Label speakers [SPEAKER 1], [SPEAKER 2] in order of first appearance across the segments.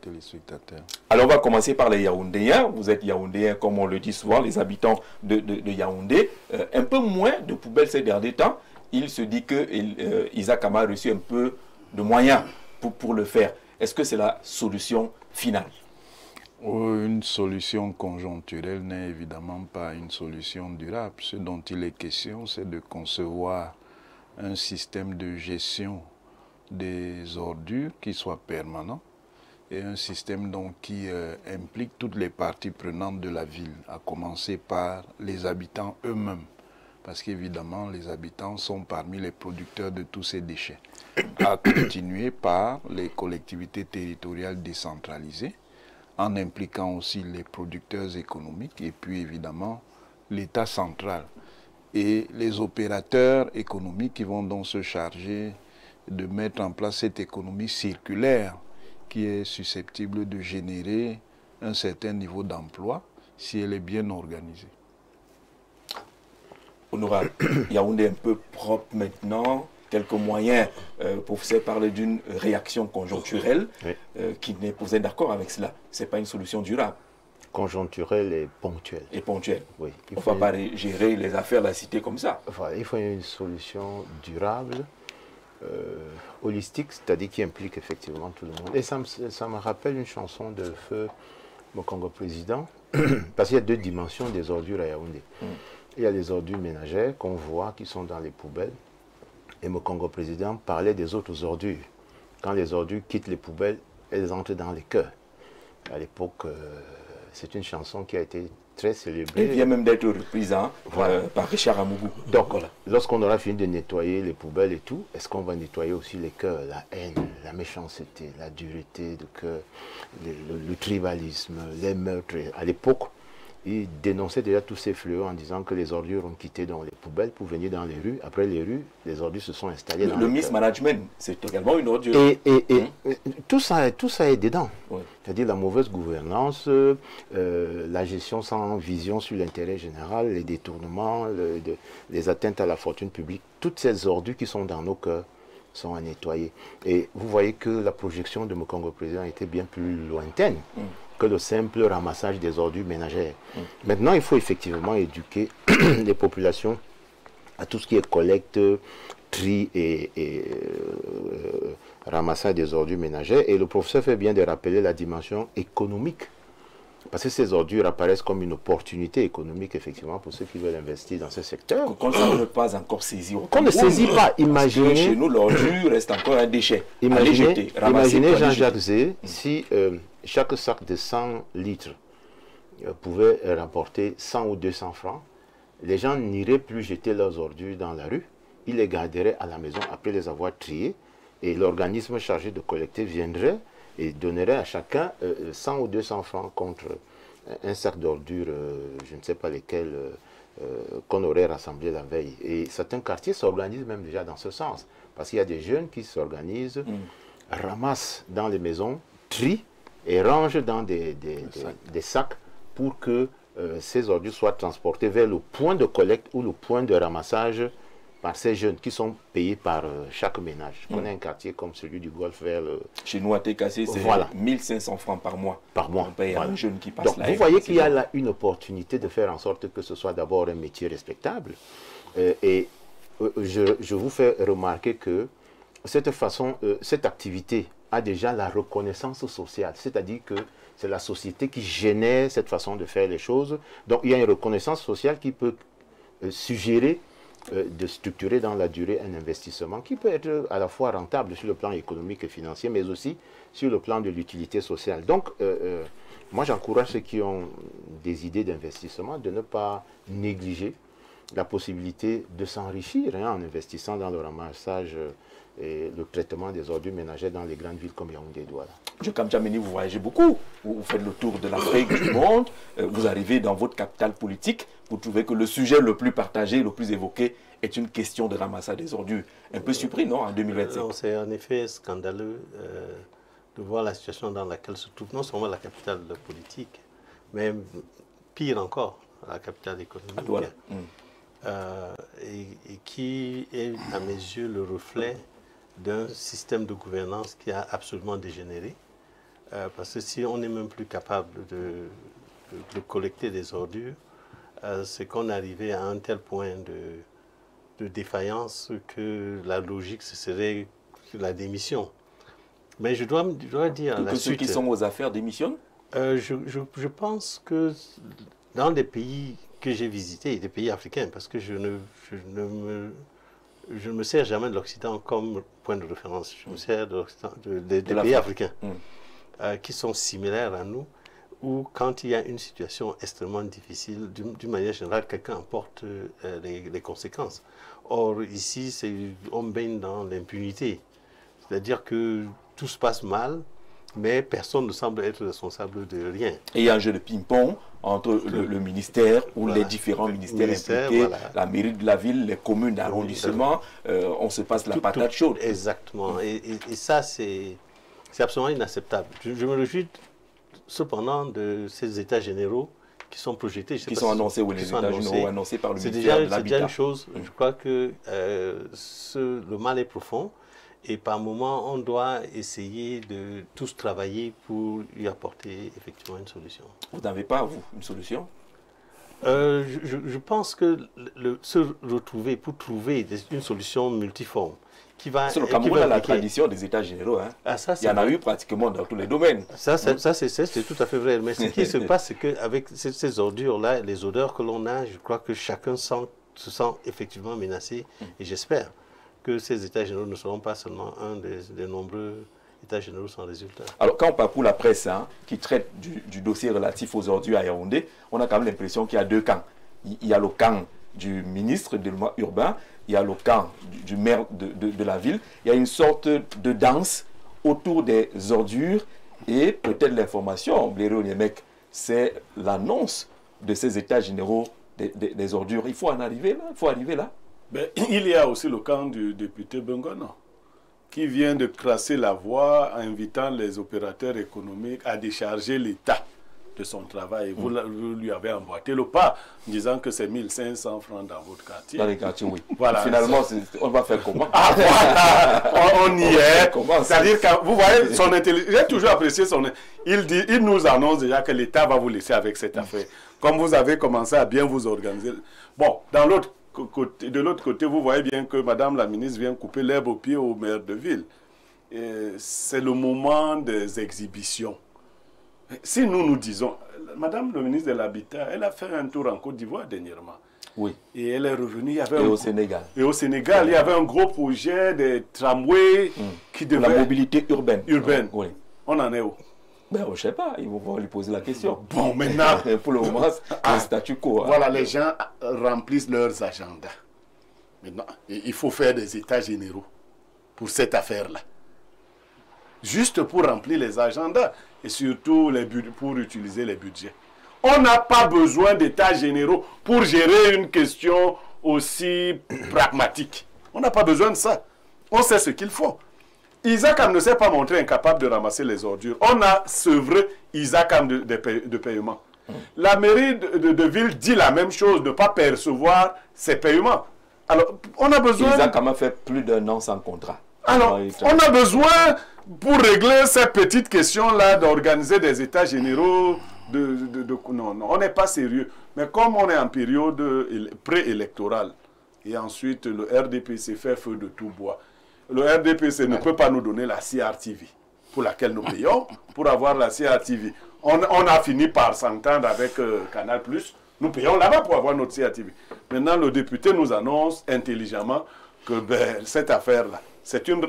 [SPEAKER 1] téléspectateurs.
[SPEAKER 2] Alors, on va commencer par les Yaoundéens. Vous êtes Yaoundéens, comme on le dit souvent, les habitants de Yaoundé. Un peu moins de poubelles ces derniers temps. Il se dit que Isaac Ama a reçu un peu de moyens pour le faire. Est-ce que c'est la solution finale?
[SPEAKER 1] Une solution conjoncturelle n'est évidemment pas une solution durable. Ce dont il est question, c'est de concevoir un système de gestion des ordures qui soit permanent et un système donc qui implique toutes les parties prenantes de la ville, à commencer par les habitants eux-mêmes, parce qu'évidemment les habitants sont parmi les producteurs de tous ces déchets, à continuer par les collectivités territoriales décentralisées, en impliquant aussi les producteurs économiques et puis évidemment l'État central et les opérateurs économiques qui vont donc se charger de mettre en place cette économie circulaire qui est susceptible de générer un certain niveau d'emploi si elle est bien organisée.
[SPEAKER 2] Honorable, Yaoundé est un peu propre maintenant. Quelques moyens, professeur parle d'une réaction conjoncturelle qui n'est pas d'accord avec cela. Ce n'est pas une solution durable.
[SPEAKER 3] Conjoncturelle et ponctuelle.
[SPEAKER 2] Et ponctuelle.
[SPEAKER 3] Oui.
[SPEAKER 2] On ne va pas gérer les affaires de la cité comme ça.
[SPEAKER 3] Voilà, il faut une solution durable, holistique, c'est-à-dire qui implique effectivement tout le monde. Et ça me rappelle une chanson de Feu Mokongo Président, parce qu'il y a deux dimensions des ordures à Yaoundé. Il y a les ordures ménagères qu'on voit qui sont dans les poubelles. Et Mokongo Président parlait des autres ordures. Quand les ordures quittent les poubelles, elles entrent dans les cœurs. À l'époque, c'est une chanson qui a été très célébrée.
[SPEAKER 2] Elle vient même d'être reprise par Richard Amougou.
[SPEAKER 3] Donc, voilà. Lorsqu'on aura fini de nettoyer les poubelles et tout, est-ce qu'on va nettoyer aussi les cœurs, la haine, la méchanceté, la dureté de cœur, le tribalisme, les meurtres? À l'époque, il dénonçait déjà tous ces fléaux en disant que les ordures ont quitté dans les poubelles pour venir dans les rues. Après les rues, les ordures se sont installées dans les cœurs.
[SPEAKER 2] Le mismanagement, c'est également une ordure.
[SPEAKER 3] Et tout ça est dedans. Oui. C'est-à-dire la mauvaise gouvernance, la gestion sans vision sur l'intérêt général, les détournements, les atteintes à la fortune publique. Toutes ces ordures qui sont dans nos cœurs sont à nettoyer. Et vous voyez que la projection de Mokongo Président était bien plus lointaine que le simple ramassage des ordures ménagères. Maintenant, il faut effectivement éduquer les populations à tout ce qui est collecte, tri et ramassage des ordures ménagères. Et le professeur fait bien de rappeler la dimension économique. Parce que ces ordures apparaissent comme une opportunité économique, effectivement, pour ceux qui veulent investir dans ce secteur.
[SPEAKER 2] Qu'on ne pas encore saisi.
[SPEAKER 3] Qu'on ne saisit pas. Imaginez.
[SPEAKER 2] Chez nous, l'ordure reste encore un déchet.
[SPEAKER 3] Imaginez Jean-Jacques Zé, si chaque sac de 100 litres pouvait rapporter 100 ou 200 francs, les gens n'iraient plus jeter leurs ordures dans la rue. Ils les garderaient à la maison après les avoir triées. Et l'organisme chargé de collecter viendrait et donnerait à chacun 100 ou 200 francs contre un sac d'ordures, je ne sais pas lesquels, qu'on aurait rassemblé la veille. Et certains quartiers s'organisent même déjà dans ce sens. Parce qu'il y a des jeunes qui s'organisent, ramassent dans les maisons, trient et rangent dans des sacs pour que ces ordures soient transportées vers le point de collecte ou le point de ramassage par ces jeunes qui sont payés par chaque ménage. On a un quartier comme celui du Golfe vers le...
[SPEAKER 2] Chez nous à TKC, c'est 1500 francs par mois.
[SPEAKER 3] Par mois.
[SPEAKER 2] On paye un jeune qui passe.
[SPEAKER 3] Donc, là. Vous voyez qu'il y a là une opportunité de faire en sorte que ce soit d'abord un métier respectable. Et je vous fais remarquer que cette façon, cette activité a déjà la reconnaissance sociale. C'est-à-dire que c'est la société qui génère cette façon de faire les choses. Donc, il y a une reconnaissance sociale qui peut suggérer de structurer dans la durée un investissement qui peut être à la fois rentable sur le plan économique et financier, mais aussi sur le plan de l'utilité sociale. Donc, moi, j'encourage ceux qui ont des idées d'investissement de ne pas négliger la possibilité de s'enrichir en investissant dans le ramassage et le traitement des ordures ménagères dans les grandes villes comme Yaoundé et Douala.
[SPEAKER 2] M. Kamdjameni, vous voyagez beaucoup, vous faites le tour de l'Afrique, du monde, vous arrivez dans votre capitale politique, vous trouvez que le sujet le plus partagé, le plus évoqué est une question de ramassage des ordures. Un peu surpris, non, en 2025?
[SPEAKER 4] Non, c'est en effet scandaleux de voir la situation dans laquelle se trouve non seulement la capitale politique, mais pire encore, la capitale économique.
[SPEAKER 2] Voilà.
[SPEAKER 4] Et qui est, à mes yeux, le reflet d'un système de gouvernance qui a absolument dégénéré, Parce que si on n'est même plus capable de collecter des ordures, c'est qu'on est arrivé à un tel point de défaillance que la logique, ce serait la démission. Mais je dois dire...
[SPEAKER 2] Que ceux qui sont aux affaires démissionnent?
[SPEAKER 4] Je pense que dans les pays que j'ai visités, des pays africains, parce que je ne me sers jamais de l'Occident comme point de référence, je me sers des pays africains qui sont similaires à nous, où quand il y a une situation extrêmement difficile, d'une manière générale, quelqu'un emporte les conséquences. Or, ici, on baigne dans l'impunité. C'est-à-dire que tout se passe mal, mais personne ne semble être responsable de rien. Et
[SPEAKER 2] il y a un jeu de ping-pong entre le ministère ou les différents ministères impliqués, la mairie de la ville, les communes d'arrondissement, on se passe la patate chaude.
[SPEAKER 4] Exactement. Et ça, c'est absolument inacceptable. Je me réjouis cependant de ces états généraux qui sont projetés.
[SPEAKER 2] Qui sont annoncés, ou les états généraux annoncés par le ministère de l'Habitat.
[SPEAKER 4] C'est déjà une chose. Je crois que le mal est profond. Et par moment, on doit essayer de tous travailler pour y apporter effectivement une solution.
[SPEAKER 2] Vous n'avez pas, vous, une solution?
[SPEAKER 4] Je pense que se retrouver pour trouver une solution multiforme qui va...
[SPEAKER 2] Sur le Cameroun, a la tradition des états généraux. Hein.
[SPEAKER 4] Ah, ça,
[SPEAKER 2] il y en a eu pratiquement dans tous les domaines.
[SPEAKER 4] Ça, c'est tout à fait vrai. Mais ce qui se passe, c'est qu'avec ces ordures-là, les odeurs que l'on a, je crois que chacun se sent effectivement menacé. Et j'espère que ces états généraux ne seront pas seulement un des nombreux états généraux sans résultat. Alors,
[SPEAKER 2] quand on parcourt la presse qui traite du dossier relatif aux ordures à Yaoundé, on a quand même l'impression qu'il y a deux camps. Il y a le camp du ministre de développement urbain, il y a le camp du maire de la ville. Il y a une sorte de danse autour des ordures et peut-être l'information, Bléré Onyemec, c'est l'annonce de ces états généraux des ordures. Il faut en arriver là, il faut arriver là.
[SPEAKER 5] Ben, il y a aussi le camp du député Bengono, qui vient de tracer la voie en invitant les opérateurs économiques à décharger l'État de son travail. Vous lui avez emboîté le pas en disant que c'est 1500 francs dans votre quartier.
[SPEAKER 2] Dans les quartiers, oui.
[SPEAKER 5] Voilà.
[SPEAKER 2] Finalement, on va faire comment?
[SPEAKER 5] Ah voilà, on y est. C'est-à-dire que vous voyez son intelligence. J'ai toujours apprécié son... Il nous annonce déjà que l'État va vous laisser avec cette affaire. Comme vous avez commencé à bien vous organiser. Bon, de l'autre côté, vous voyez bien que Madame la ministre vient couper l'herbe au pied au maire de ville. C'est le moment des exhibitions. Si nous disons, Madame le ministre de l'Habitat, elle a fait un tour en Côte d'Ivoire dernièrement.
[SPEAKER 2] Oui.
[SPEAKER 5] Et elle est revenue.
[SPEAKER 2] Au Sénégal.
[SPEAKER 5] Et au Sénégal, il y avait un gros projet de tramway qui devait...
[SPEAKER 2] La mobilité urbaine.
[SPEAKER 5] Oui. On en est où?
[SPEAKER 2] Ben, je ne sais pas, ils vont lui poser la question.
[SPEAKER 5] Bon, maintenant...
[SPEAKER 2] Pour le moment, c'est le statu quo.
[SPEAKER 5] Voilà, les gens remplissent leurs agendas. Maintenant, il faut faire des états généraux pour cette affaire-là. Juste pour remplir les agendas et surtout pour utiliser les budgets. On n'a pas besoin d'états généraux pour gérer une question aussi pragmatique. On n'a pas besoin de ça. On sait ce qu'il faut. Isaac ne s'est pas montré incapable de ramasser les ordures. On a sevré Isaac de paiement. La mairie de ville dit la même chose, de ne pas percevoir ses paiements. Alors, on a besoin...
[SPEAKER 2] Isaac a fait plus d'un an sans contrat.
[SPEAKER 5] Alors, on a besoin, pour régler ces petites questions-là, d'organiser des états généraux. Non, on n'est pas sérieux. Mais comme on est en période préélectorale, et ensuite le RDPC fait feu de tout bois, le RDPC ne peut pas nous donner la CRTV, pour laquelle nous payons, pour avoir la CRTV. On a fini par s'entendre avec Canal+. Nous payons là-bas pour avoir notre CRTV. Maintenant, le député nous annonce intelligemment que cette affaire-là, c'est une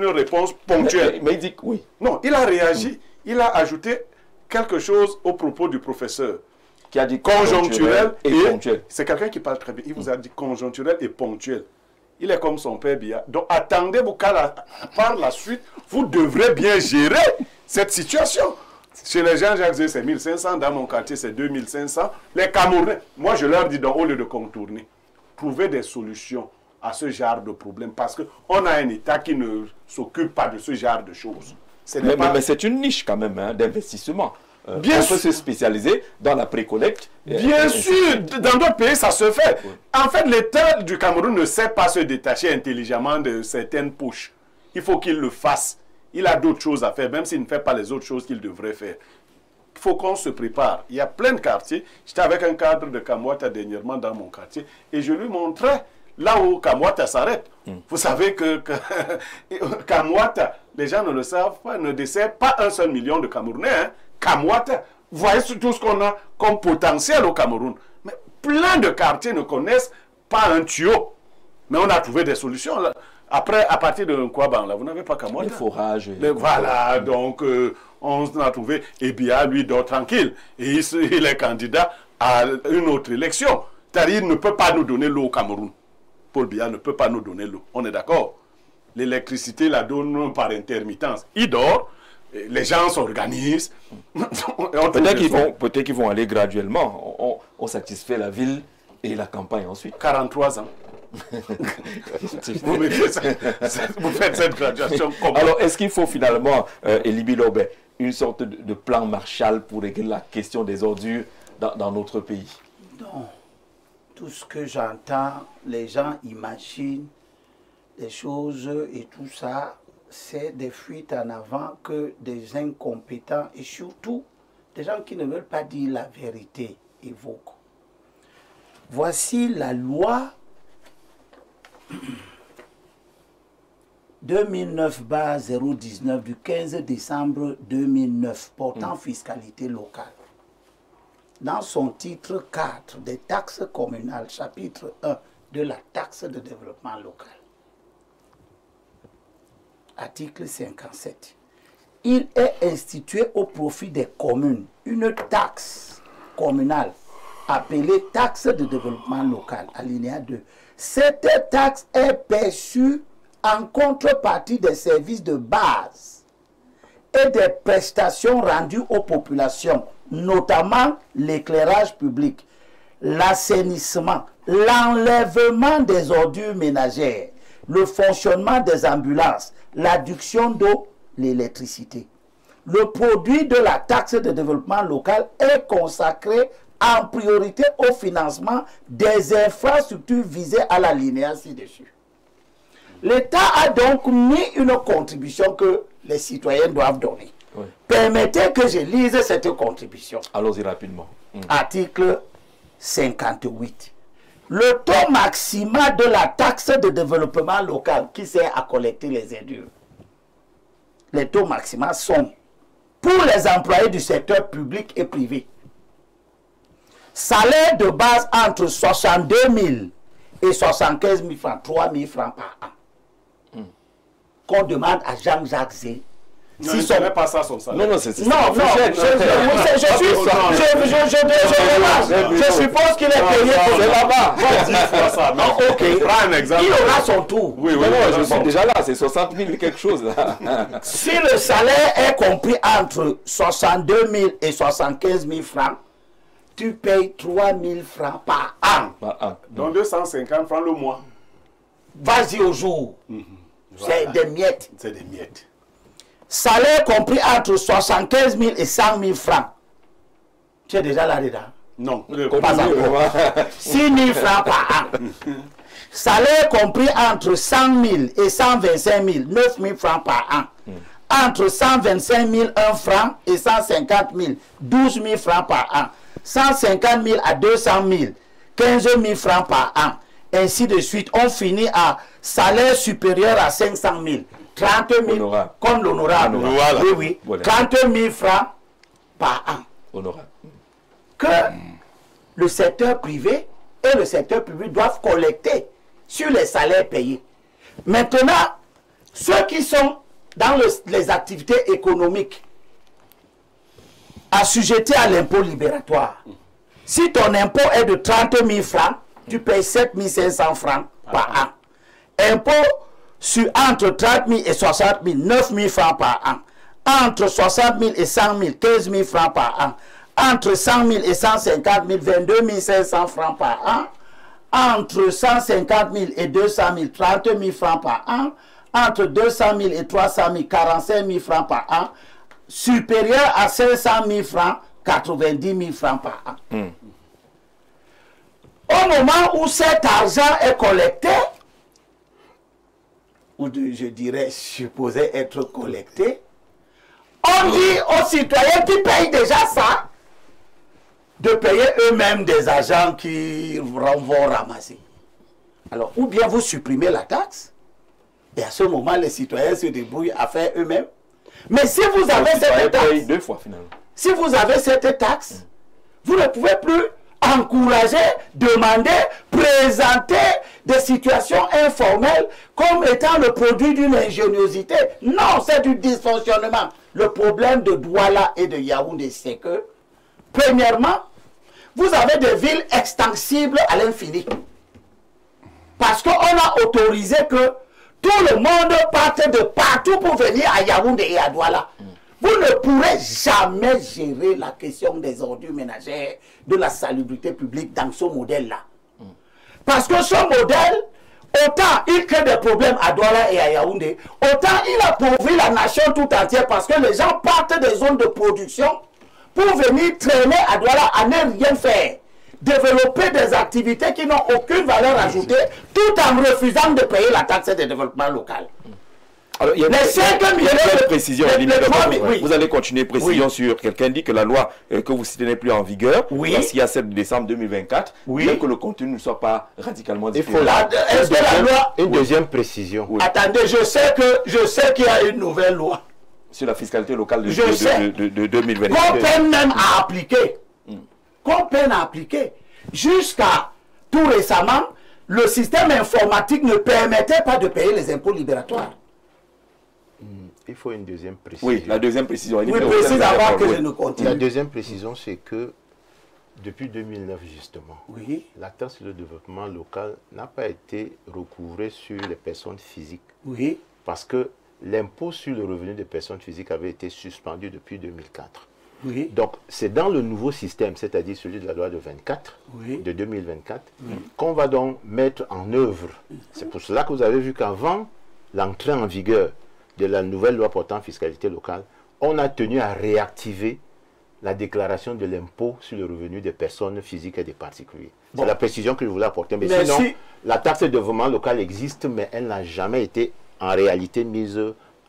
[SPEAKER 5] réponse ponctuelle.
[SPEAKER 2] Mais il dit que oui.
[SPEAKER 5] Non, il a réagi. Il a ajouté quelque chose au propos du professeur.
[SPEAKER 2] Qui a dit
[SPEAKER 5] conjoncturel et
[SPEAKER 2] ponctuel.
[SPEAKER 5] C'est quelqu'un qui parle très bien. Il vous a dit conjoncturel et ponctuel. Il est comme son père Biya. Donc attendez-vous qu'à par la suite, vous devrez bien gérer cette situation. Chez les gens, Jacques, c'est 1500. Dans mon quartier, c'est 2500. Les Camerounais, moi je leur dis, donc, au lieu de contourner, trouvez des solutions à ce genre de problème. Parce qu'on a un État qui ne s'occupe pas de ce genre de choses.
[SPEAKER 2] Mais c'est une niche quand même d'investissement.
[SPEAKER 5] Bien
[SPEAKER 2] sûr. On peut se spécialiser dans la précollecte.
[SPEAKER 5] Bien sûr, dans d'autres pays, ça se fait. Oui. En fait, l'État du Cameroun ne sait pas se détacher intelligemment de certaines poches. Il faut qu'il le fasse. il a d'autres choses à faire, même s'il ne fait pas les autres choses qu'il devrait faire. Il faut qu'on se prépare. Il y a plein de quartiers. J'étais avec un cadre de Kamwata dernièrement dans mon quartier et je lui montrais là où Kamwata s'arrête. Vous savez que Kamwata, les gens ne le savent pas, ne dessert pas 1 seul million de Camerounais. Hein. Kamwata, vous voyez tout ce qu'on a comme potentiel au Cameroun. Mais plein de quartiers ne connaissent pas un tuyau. Mais on a trouvé des solutions. Là. Après, à partir de Nkwaban, là, vous n'avez pas Kamwata.
[SPEAKER 2] Les forages.
[SPEAKER 5] Voilà, donc on a trouvé. Et bien, lui dort tranquille. Et il est candidat à une autre élection. C'est-à-dire, il ne peut pas nous donner l'eau au Cameroun. Paul Biya ne peut pas nous donner l'eau. On est d'accord? L'électricité la donne par intermittence. Il dort, les gens s'organisent.
[SPEAKER 2] Peut-être qu'ils vont aller graduellement. On satisfait la ville et la campagne ensuite.
[SPEAKER 5] 43 ans. Vous faites cette graduation comment?
[SPEAKER 2] Alors, est-ce qu'il faut finalement, Elibi Lobé, une sorte de plan Marshall pour régler la question des ordures dans notre pays?
[SPEAKER 6] Non. Tout ce que j'entends, les gens imaginent des choses et tout ça, c'est des fuites en avant que des incompétents et surtout des gens qui ne veulent pas dire la vérité évoquent. Voici la loi 2009/019 du 15 décembre 2009 portant fiscalité locale. Dans son titre 4 des taxes communales, chapitre 1 de la taxe de développement local, article 57, il est institué au profit des communes une taxe communale appelée taxe de développement local, alinéa 2. Cette taxe est perçue en contrepartie des services de base et des prestations rendues aux populations, notamment l'éclairage public, l'assainissement, l'enlèvement des ordures ménagères, le fonctionnement des ambulances, l'adduction d'eau, l'électricité. Le produit de la taxe de développement local est consacré en priorité au financement des infrastructures visées à l'alinéa ci-dessus. L'État a donc mis une contribution que les citoyens doivent donner. Oui. Permettez que je lise cette contribution.
[SPEAKER 2] Allons-y rapidement.
[SPEAKER 6] Article 58. Le taux maximal de la taxe de développement local qui sert à collecter les ordures. Les taux maximaux sont pour les employés du secteur public et privé. Salaire de base entre 62 000 et 75 000 francs, 3 000 francs par an. Qu'on demande à Jean-Jacques Zé.
[SPEAKER 5] Non, si ce n'est pas ça son salaire.
[SPEAKER 2] Non,
[SPEAKER 6] je suppose qu'il est payé pour là-bas.
[SPEAKER 5] Ok, prends un exemple.
[SPEAKER 6] Il aura son tour.
[SPEAKER 2] Oui, je suis déjà là, c'est 60 000 quelque chose. Là.
[SPEAKER 6] Si le salaire est compris entre 62 000 et 75 000 francs, tu payes 3 000 francs par an.
[SPEAKER 5] Donc 250 francs le mois.
[SPEAKER 6] Vas-y au jour. C'est des miettes.
[SPEAKER 5] C'est des miettes.
[SPEAKER 6] Salaire compris entre 75 000 et 100 000 francs. Tu es déjà là-dedans?
[SPEAKER 5] Non.
[SPEAKER 6] Pas encore. 6 000 francs par an. Salaire compris entre 100 000 et 125 000, 9 000 francs par an. Entre 125 000, 1 franc et 150 000, 12 000 francs par an. 150 000 à 200 000, 15 000 francs par an. Ainsi de suite, on finit à salaire supérieur à 500 000, 30 000, honorable. Comme l'honorable. Oui, oui. Voilà. 30 000 francs par an.
[SPEAKER 2] Honorable.
[SPEAKER 6] Que le secteur privé et le secteur public doivent collecter sur les salaires payés. Maintenant, ceux qui sont dans les activités économiques assujettis à l'impôt libératoire, si ton impôt est de 30 000 francs, tu payes 7 500 francs par an. Impôt sur entre 30 000 et 60 000, 9 000 francs par an. Entre 60 000 et 100 000, 15 000 francs par an. Entre 100 000 et 150 000, 22 500 francs par an. Entre 150 000 et 200 000, 30 000 francs par an. Entre 200 000 et 300 000, 45 000 francs par an. Supérieur à 500 000 francs, 90 000 francs par an. Au moment où cet argent est collecté, ou je dirais supposés être collectés, on dit aux citoyens qui payent déjà ça, de payer eux-mêmes des agents qui vont ramasser. Alors, ou bien vous supprimez la taxe, et à ce moment, les citoyens se débrouillent à faire eux-mêmes. Mais si vous avez cette taxe,
[SPEAKER 2] 2 fois finalement.
[SPEAKER 6] Si vous avez cette taxe, vous ne pouvez plus encourager, demander, présenter des situations informelles comme étant le produit d'une ingéniosité. Non, c'est du dysfonctionnement. Le problème de Douala et de Yaoundé, c'est que, premièrement, vous avez des villes extensibles à l'infini. Parce qu'on a autorisé que tout le monde parte de partout pour venir à Yaoundé et à Douala. Vous ne pourrez jamais gérer la question des ordures ménagères, de la salubrité publique dans ce modèle-là. Parce que ce modèle, autant il crée des problèmes à Douala et à Yaoundé, autant il appauvrit la nation tout entière parce que les gens partent des zones de production pour venir traîner à Douala à ne rien faire. Développer des activités qui n'ont aucune valeur ajoutée tout en refusant de payer la taxe de développement local.
[SPEAKER 2] Alors, il y a
[SPEAKER 6] les 5 millions de
[SPEAKER 2] précisions. Vous allez continuer précision sur quelqu'un dit que la loi que vous citez n'est plus en vigueur.
[SPEAKER 6] Oui.
[SPEAKER 2] Parce qu'il y a 7 décembre 2024.
[SPEAKER 6] Oui.
[SPEAKER 2] Bien que le contenu ne soit pas radicalement différent.
[SPEAKER 6] Est-ce que la loi...
[SPEAKER 3] Une deuxième précision.
[SPEAKER 6] Oui. Attendez, je sais qu'il y a une nouvelle loi.
[SPEAKER 2] Sur la fiscalité locale de 2024.
[SPEAKER 6] Qu'on peine même à appliquer. Qu'on peine à appliquer. Jusqu'à tout récemment, le système informatique ne permettait pas de payer les impôts libératoires.
[SPEAKER 3] Il faut une deuxième précision.
[SPEAKER 2] Oui, la deuxième précision.
[SPEAKER 6] Oui, précise avant que je ne continue.
[SPEAKER 3] La deuxième précision, c'est que depuis 2009, justement,
[SPEAKER 6] oui,
[SPEAKER 3] la taxe sur le développement local n'a pas été recouvrée sur les personnes physiques.
[SPEAKER 6] Oui.
[SPEAKER 3] Parce que l'impôt sur le revenu des personnes physiques avait été suspendu depuis 2004.
[SPEAKER 6] Oui.
[SPEAKER 3] Donc, c'est dans le nouveau système, c'est-à-dire celui de la loi de 24,
[SPEAKER 6] oui,
[SPEAKER 3] de 2024, qu'on va donc mettre en œuvre. C'est pour cela que vous avez vu qu'avant l'entrée en vigueur de la nouvelle loi portant fiscalité locale, on a tenu à réactiver la déclaration de l'impôt sur le revenu des personnes physiques et des particuliers. C'est la précision que je voulais apporter. Mais sinon, la taxe de développement local existe, mais elle n'a jamais été en réalité mise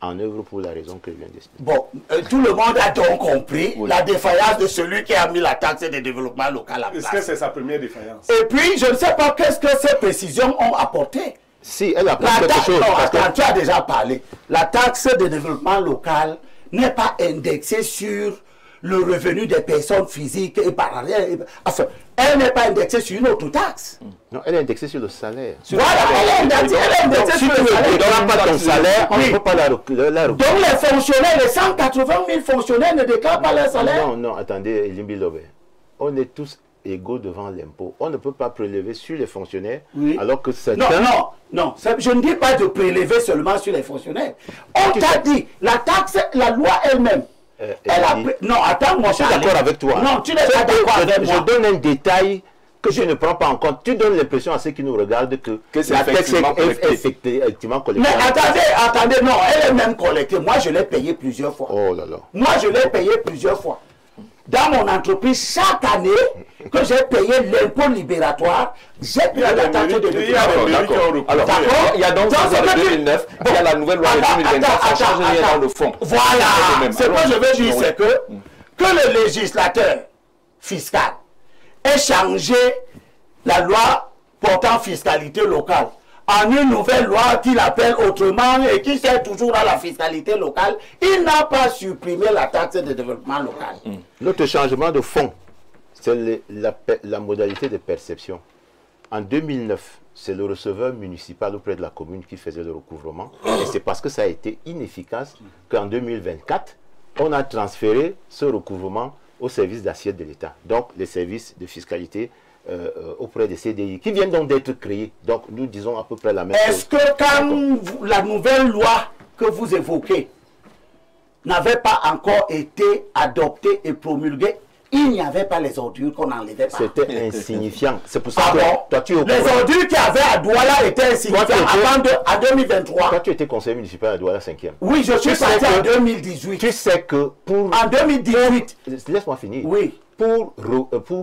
[SPEAKER 3] en œuvre pour la raison que je viens d'expliquer.
[SPEAKER 6] Bon, tout le monde a donc compris la défaillance de celui qui a mis la taxe de développement local en place.
[SPEAKER 5] Est-ce que c'est sa première défaillance?
[SPEAKER 6] Et puis, je ne sais pas qu'est-ce que ces précisions ont apporté.
[SPEAKER 3] Si, elle apporte quelque chose.
[SPEAKER 6] Non, attends, tu as déjà parlé. La taxe de développement local n'est pas indexée sur le revenu des personnes physiques et enfin, elle n'est pas indexée sur une autre taxe.
[SPEAKER 3] Non, elle est indexée sur le salaire.
[SPEAKER 6] Voilà, elle est indexée sur le salaire.
[SPEAKER 3] Si tu ne déclares pas ton salaire, on ne peut pas la recouvrir.
[SPEAKER 6] Donc les fonctionnaires, les 180 000 fonctionnaires ne déclarent pas leur salaire?
[SPEAKER 3] Non, non, attendez, Limbi Lobe. On est tous égaux devant l'impôt. On ne peut pas prélever sur les fonctionnaires, alors que certains...
[SPEAKER 6] Non, je ne dis pas de prélever seulement sur les fonctionnaires. On t'a dit, la taxe, la loi elle-même, non, attends, moi,
[SPEAKER 3] je suis d'accord avec toi.
[SPEAKER 6] Non, tu n'es pas d'accord avec moi.
[SPEAKER 3] Je donne un détail que je ne prends pas en compte. Tu donnes l'impression à ceux qui nous regardent que la taxe est effectivement collectée.
[SPEAKER 6] Mais attendez, non, elle est même collectée. Moi, je l'ai payée plusieurs fois.
[SPEAKER 3] Oh là là.
[SPEAKER 6] Moi, je l'ai payée plusieurs fois. Dans mon entreprise, chaque année que j'ai payé l'impôt libératoire, j'ai payé la taxe de développement.
[SPEAKER 2] Alors, il y a donc en 2009, il y a la nouvelle loi de 2024, ça change rien dans le fond.
[SPEAKER 6] Voilà, ce que je veux dire, c'est que le législateur fiscal ait changé la loi portant fiscalité locale en une nouvelle loi qu'il appelle autrement et qui sert toujours à la fiscalité locale, il n'a pas supprimé la taxe de développement local.
[SPEAKER 3] L'autre changement de fond, c'est la modalité de perception. En 2009, c'est le receveur municipal auprès de la commune qui faisait le recouvrement. Et c'est parce que ça a été inefficace qu'en 2024, on a transféré ce recouvrement au service d'assiette de l'État. Donc, les services de fiscalité auprès des CDI, qui viennent donc d'être créés. Donc, nous disons à peu près la même chose.
[SPEAKER 6] Est-ce que quand la nouvelle loi que vous évoquez n'avait pas encore été adoptée et promulguée, il n'y avait pas les ordures qu'on n'enlevait pas?
[SPEAKER 3] C'était insignifiant. C'est pour ça que
[SPEAKER 6] toi, tu es au courant. Les ordures qu'il y avait à Douala étaient insignifiantes en 2023.
[SPEAKER 3] Toi, tu étais conseiller municipal à Douala 5e.
[SPEAKER 6] Oui, je suis parti en 2018.
[SPEAKER 3] Tu sais que pour...
[SPEAKER 6] En 2018.
[SPEAKER 3] Laisse-moi finir.
[SPEAKER 6] Oui.
[SPEAKER 3] Pour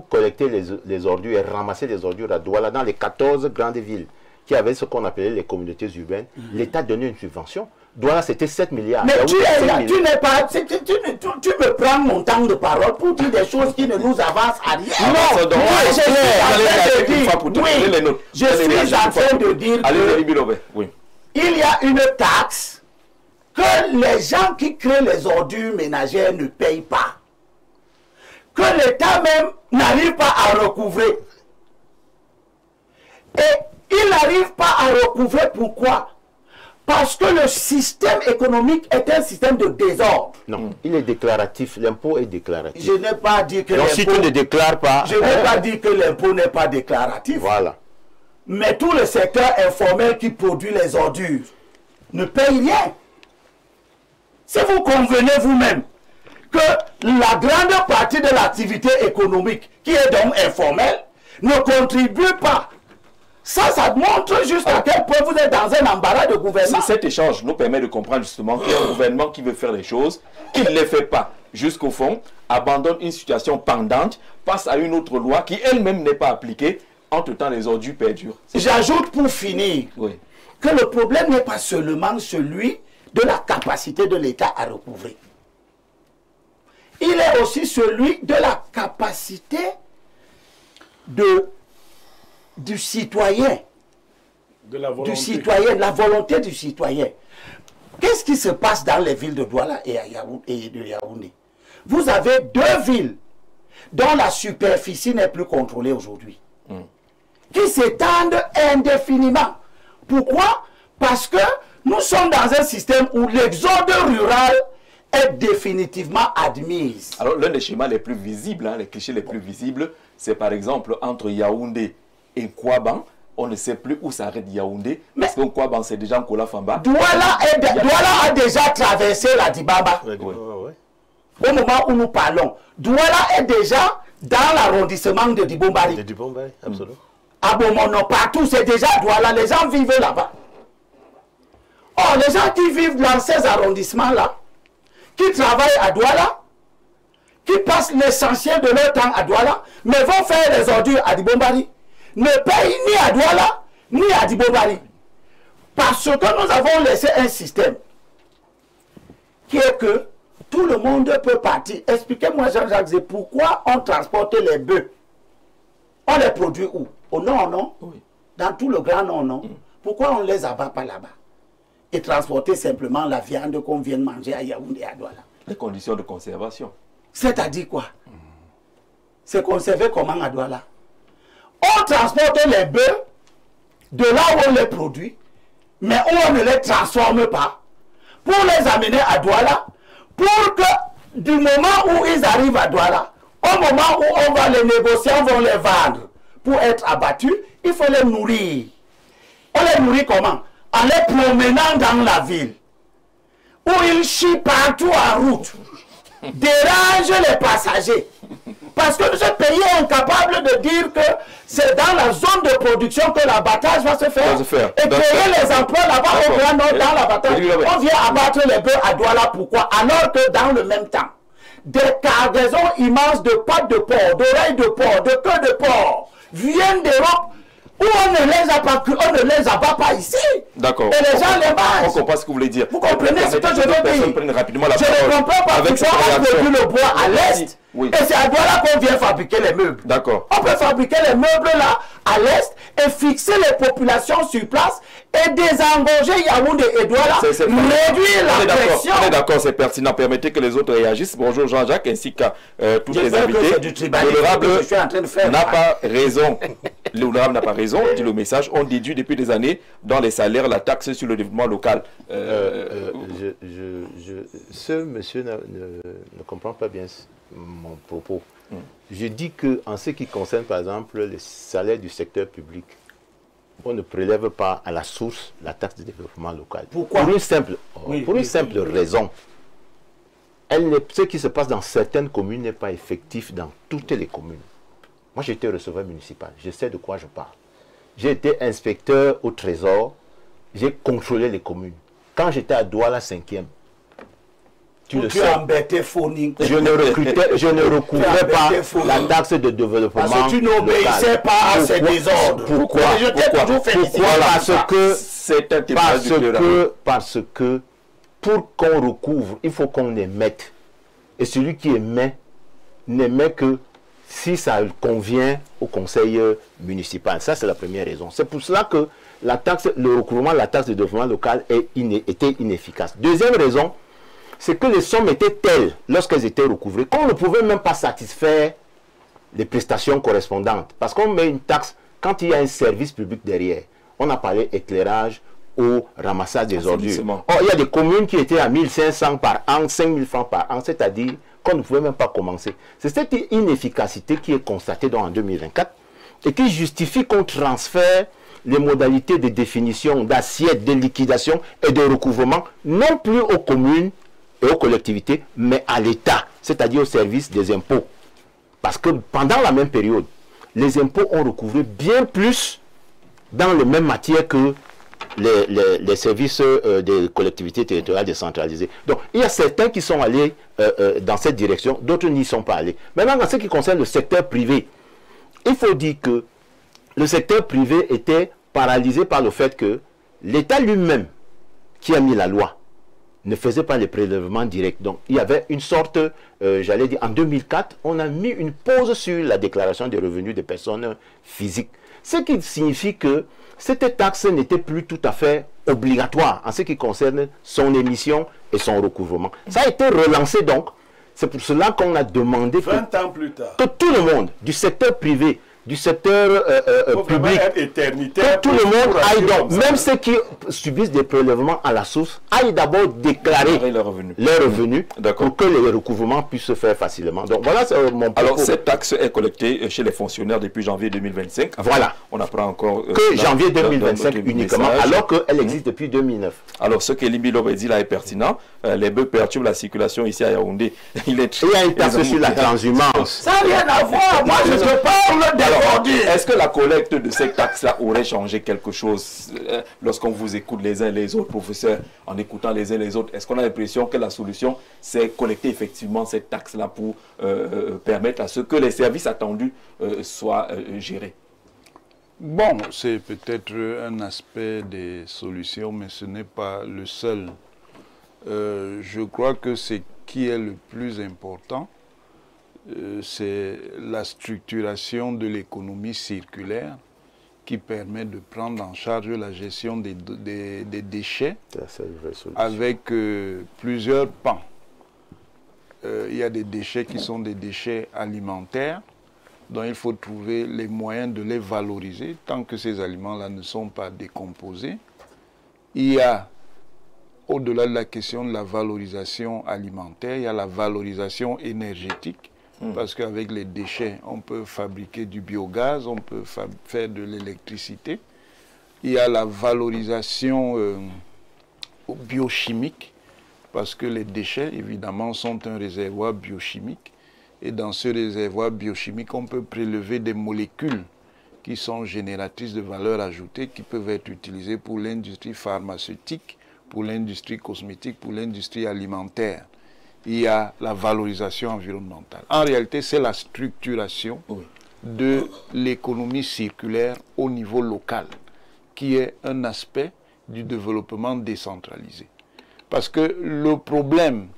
[SPEAKER 3] collecter les ordures et ramasser les ordures à Douala dans les 14 grandes villes, qui avait ce qu'on appelait les communautés urbaines, l'État donnait une subvention. Douala, c'était 7 milliards.
[SPEAKER 6] Mais tu n'es pas... Tu me prends mon temps de parole pour dire des choses qui ne nous avancent à rien.
[SPEAKER 2] Non, donc,
[SPEAKER 6] je suis en train de dire que il y a une taxe que les gens qui créent les ordures ménagères ne payent pas. Que l'État même n'arrive pas à recouvrer. Et il n'arrive pas à recouvrer pourquoi? Parce que le système économique est un système de désordre.
[SPEAKER 3] Non, il est déclaratif. L'impôt est déclaratif.
[SPEAKER 6] Je n'ai pas dit que
[SPEAKER 3] donc si tu ne déclares pas...
[SPEAKER 6] Je n'ai pas dit que l'impôt n'est pas déclaratif.
[SPEAKER 3] Voilà.
[SPEAKER 6] Mais tout le secteur informel qui produit les ordures ne paye rien. Si vous convenez vous-même que la grande partie de l'activité économique, qui est donc informelle, ne contribue pas, ça montre juste à quel point vous êtes dans un embarras de gouvernement.
[SPEAKER 2] Cet échange nous permet de comprendre justement qu'il y a un gouvernement qui veut faire les choses, qui ne les fait pas jusqu'au fond, abandonne une situation pendante, passe à une autre loi qui elle-même n'est pas appliquée, entre-temps les ordures perdurent.
[SPEAKER 6] J'ajoute pour finir que le problème n'est pas seulement celui de la capacité de l'État à recouvrer. Il est aussi celui de la capacité du citoyen, la volonté du citoyen. Qu'est-ce qui se passe dans les villes de Douala et de Yaoundé? Vous avez deux villes dont la superficie n'est plus contrôlée aujourd'hui, qui s'étendent indéfiniment. Pourquoi? Parce que nous sommes dans un système où l'exode rural est définitivement admise.
[SPEAKER 2] Alors l'un des schémas les plus visibles, les clichés les plus visibles, c'est par exemple entre Yaoundé et Kouaban. On ne sait plus où s'arrête Yaoundé, parce que Kouaban c'est déjà en Kola-Famba.
[SPEAKER 6] Douala a déjà traversé la Dibaba. Au moment où nous parlons, Douala est déjà dans l'arrondissement de Dibombari.
[SPEAKER 4] De Dibombari, absolument.
[SPEAKER 6] À Bomono, partout, c'est déjà Douala. Les gens vivent là-bas. Or, les gens qui vivent dans ces arrondissements-là, qui travaillent à Douala, qui passent l'essentiel de leur temps à Douala, mais vont faire les ordures à Dibombari, ne payent ni à Douala, ni à Dibombari. Parce que nous avons laissé un système qui est que tout le monde peut partir. Expliquez-moi, Jean-Jacques, pourquoi on transporte les bœufs? On les produit où? Au nord, non? Oui. Dans tout le grand nord, non? Pourquoi on ne les abat pas là-bas? Et transporter simplement la viande qu'on vient de manger à Yaoundé et à Douala.
[SPEAKER 2] Les conditions de conservation.
[SPEAKER 6] C'est-à-dire quoi? C'est conservé comment à Douala? On transporte les bœufs de là où on les produit, mais où on ne les transforme pas, pour les amener à Douala, pour que du moment où ils arrivent à Douala, au moment où on va les négocier, on va les vendre pour être abattus, il faut les nourrir. On les nourrit comment? En les promenant dans la ville, où ils chient partout en route, dérangent les passagers. Parce que ce pays est incapable de dire que c'est dans la zone de production que l'abattage va se faire. Et créer les emplois là-bas au Grand Nord dans l'abattage. On vient abattre les bœufs à Douala. Pourquoi? Alors que dans le même temps, des cargaisons immenses de pattes de porc, d'oreilles de porc, de queues de porc viennent d'Europe où on ne les abat pas ici.
[SPEAKER 2] D'accord.
[SPEAKER 6] Et les gens les mangent.
[SPEAKER 2] On comprend ce que vous voulez dire.
[SPEAKER 6] Vous comprenez ce que je veux dire? Je ne comprends pas pourquoi on produit le bois à l'Est. Oui. Et c'est à Douala qu'on vient fabriquer les meubles.
[SPEAKER 2] D'accord.
[SPEAKER 6] On peut fabriquer les meubles là, à l'Est, et fixer les populations sur place, et désengorger Yaoundé et Douala, réduire la pression.
[SPEAKER 2] On est d'accord, c'est pertinent. Permettez que les autres réagissent. Bonjour Jean-Jacques, ainsi qu'à tous les invités. L'honorable n'a pas raison. L'honorable n'a pas raison, dit le message. On déduit depuis des années dans les salaires la taxe sur le développement local.
[SPEAKER 3] Ce monsieur ne comprend pas bien mon propos. Je dis que en ce qui concerne par exemple les salaires du secteur public, on ne prélève pas à la source la taxe de développement local.
[SPEAKER 6] Pourquoi?
[SPEAKER 3] Pour une simple raison. Ce qui se passe dans certaines communes n'est pas effectif dans toutes les communes. Moi j'étais receveur municipal, je sais de quoi je parle. J'ai été inspecteur au Trésor, j'ai contrôlé les communes. Quand j'étais à Douala 5e, tu le
[SPEAKER 6] Tu
[SPEAKER 3] sais.
[SPEAKER 6] as embêté Foni.
[SPEAKER 3] Je ne recouvrais pas la taxe de développement
[SPEAKER 6] Parce que tu n'obéissais
[SPEAKER 3] local.
[SPEAKER 6] pas à ces désordres.
[SPEAKER 3] Pourquoi?
[SPEAKER 6] Je t'ai toujours félicité.
[SPEAKER 3] Parce que pour qu'on recouvre, il faut qu'on émette. Et celui qui émet n'émet que si ça convient au conseil municipal. Ça, c'est la première raison. C'est pour cela que le recouvrement de la taxe de développement local était inefficace. Deuxième raison, c'est que les sommes étaient telles lorsqu'elles étaient recouvrées qu'on ne pouvait même pas satisfaire les prestations correspondantes. Parce qu'on met une taxe quand il y a un service public derrière. On a parlé éclairage ou ramassage des ordures. Or, il y a des communes qui étaient à 1500 par an, 5000 francs par an, c'est-à-dire qu'on ne pouvait même pas commencer. C'est cette inefficacité qui est constatée en 2024 et qui justifie qu'on transfère les modalités de définition, d'assiette, de liquidation et de recouvrement, non plus aux communes et aux collectivités, mais à l'État, c'est-à-dire au service des impôts. Parce que pendant la même période, les impôts ont recouvré bien plus dans les mêmes matières que les services des collectivités territoriales décentralisées. Donc, il y a certains qui sont allés dans cette direction, d'autres n'y sont pas allés. Maintenant, en ce qui concerne le secteur privé, il faut dire que le secteur privé était paralysé par le fait que l'État lui-même, qui a mis la loi, ne faisait pas les prélèvements directs. Donc, il y avait une sorte, j'allais dire, en 2004, on a mis une pause sur la déclaration des revenus des personnes physiques. Ce qui signifie que cette taxe n'était plus tout à fait obligatoire en ce qui concerne son émission et son recouvrement. Ça a été relancé donc. C'est pour cela qu'on a demandé
[SPEAKER 5] 20 ans plus tard.
[SPEAKER 3] Que tout le monde, du secteur privé, du secteur public, que tout le monde aille donc, même ceux qui subissent des prélèvements à la source, aillent d'abord déclarer leurs revenus pour que les recouvrements puissent se faire facilement. Donc voilà mon propos.
[SPEAKER 2] Alors cette taxe est collectée chez les fonctionnaires depuis janvier 2025. Enfin,
[SPEAKER 3] voilà.
[SPEAKER 2] On apprend encore...
[SPEAKER 3] que janvier 2025 uniquement, alors qu'elle existe depuis 2009.
[SPEAKER 2] Alors ce que Limbi Lobe dit là est pertinent. Les bœufs perturbent la circulation ici à Yaoundé. Il y
[SPEAKER 3] a une taxe sur la transhumance.
[SPEAKER 6] Ça n'a rien à voir. Moi je te parle de...
[SPEAKER 2] Est-ce que la collecte de cette taxe-là aurait changé quelque chose lorsqu'on vous écoute les uns et les autres, professeurs, en écoutant les uns et les autres? Est-ce qu'on a l'impression que la solution, c'est collecter effectivement cette taxe-là pour permettre à ce que les services attendus soient gérés?
[SPEAKER 1] Bon, c'est peut-être un aspect des solutions, mais ce n'est pas le seul. Je crois que ce qui est le plus important, c'est la structuration de l'économie circulaire qui permet de prendre en charge la gestion des déchets avec plusieurs pans. Il y a des déchets qui sont des déchets alimentaires, dont il faut trouver les moyens de les valoriser tant que ces aliments-là ne sont pas décomposés. Il y a, au-delà de la question de la valorisation alimentaire, il y a la valorisation énergétique. Parce qu'avec les déchets, on peut fabriquer du biogaz, on peut faire de l'électricité. Il y a la valorisation biochimique, parce que les déchets, évidemment, sont un réservoir biochimique. Et dans ce réservoir biochimique, on peut prélever des molécules qui sont génératrices de valeur ajoutée, qui peuvent être utilisées pour l'industrie pharmaceutique, pour l'industrie cosmétique, pour l'industrie alimentaire. Il y a la valorisation environnementale. En réalité, c'est la structuration de l'économie circulaire au niveau local, qui est un aspect du développement décentralisé. Parce que le problème,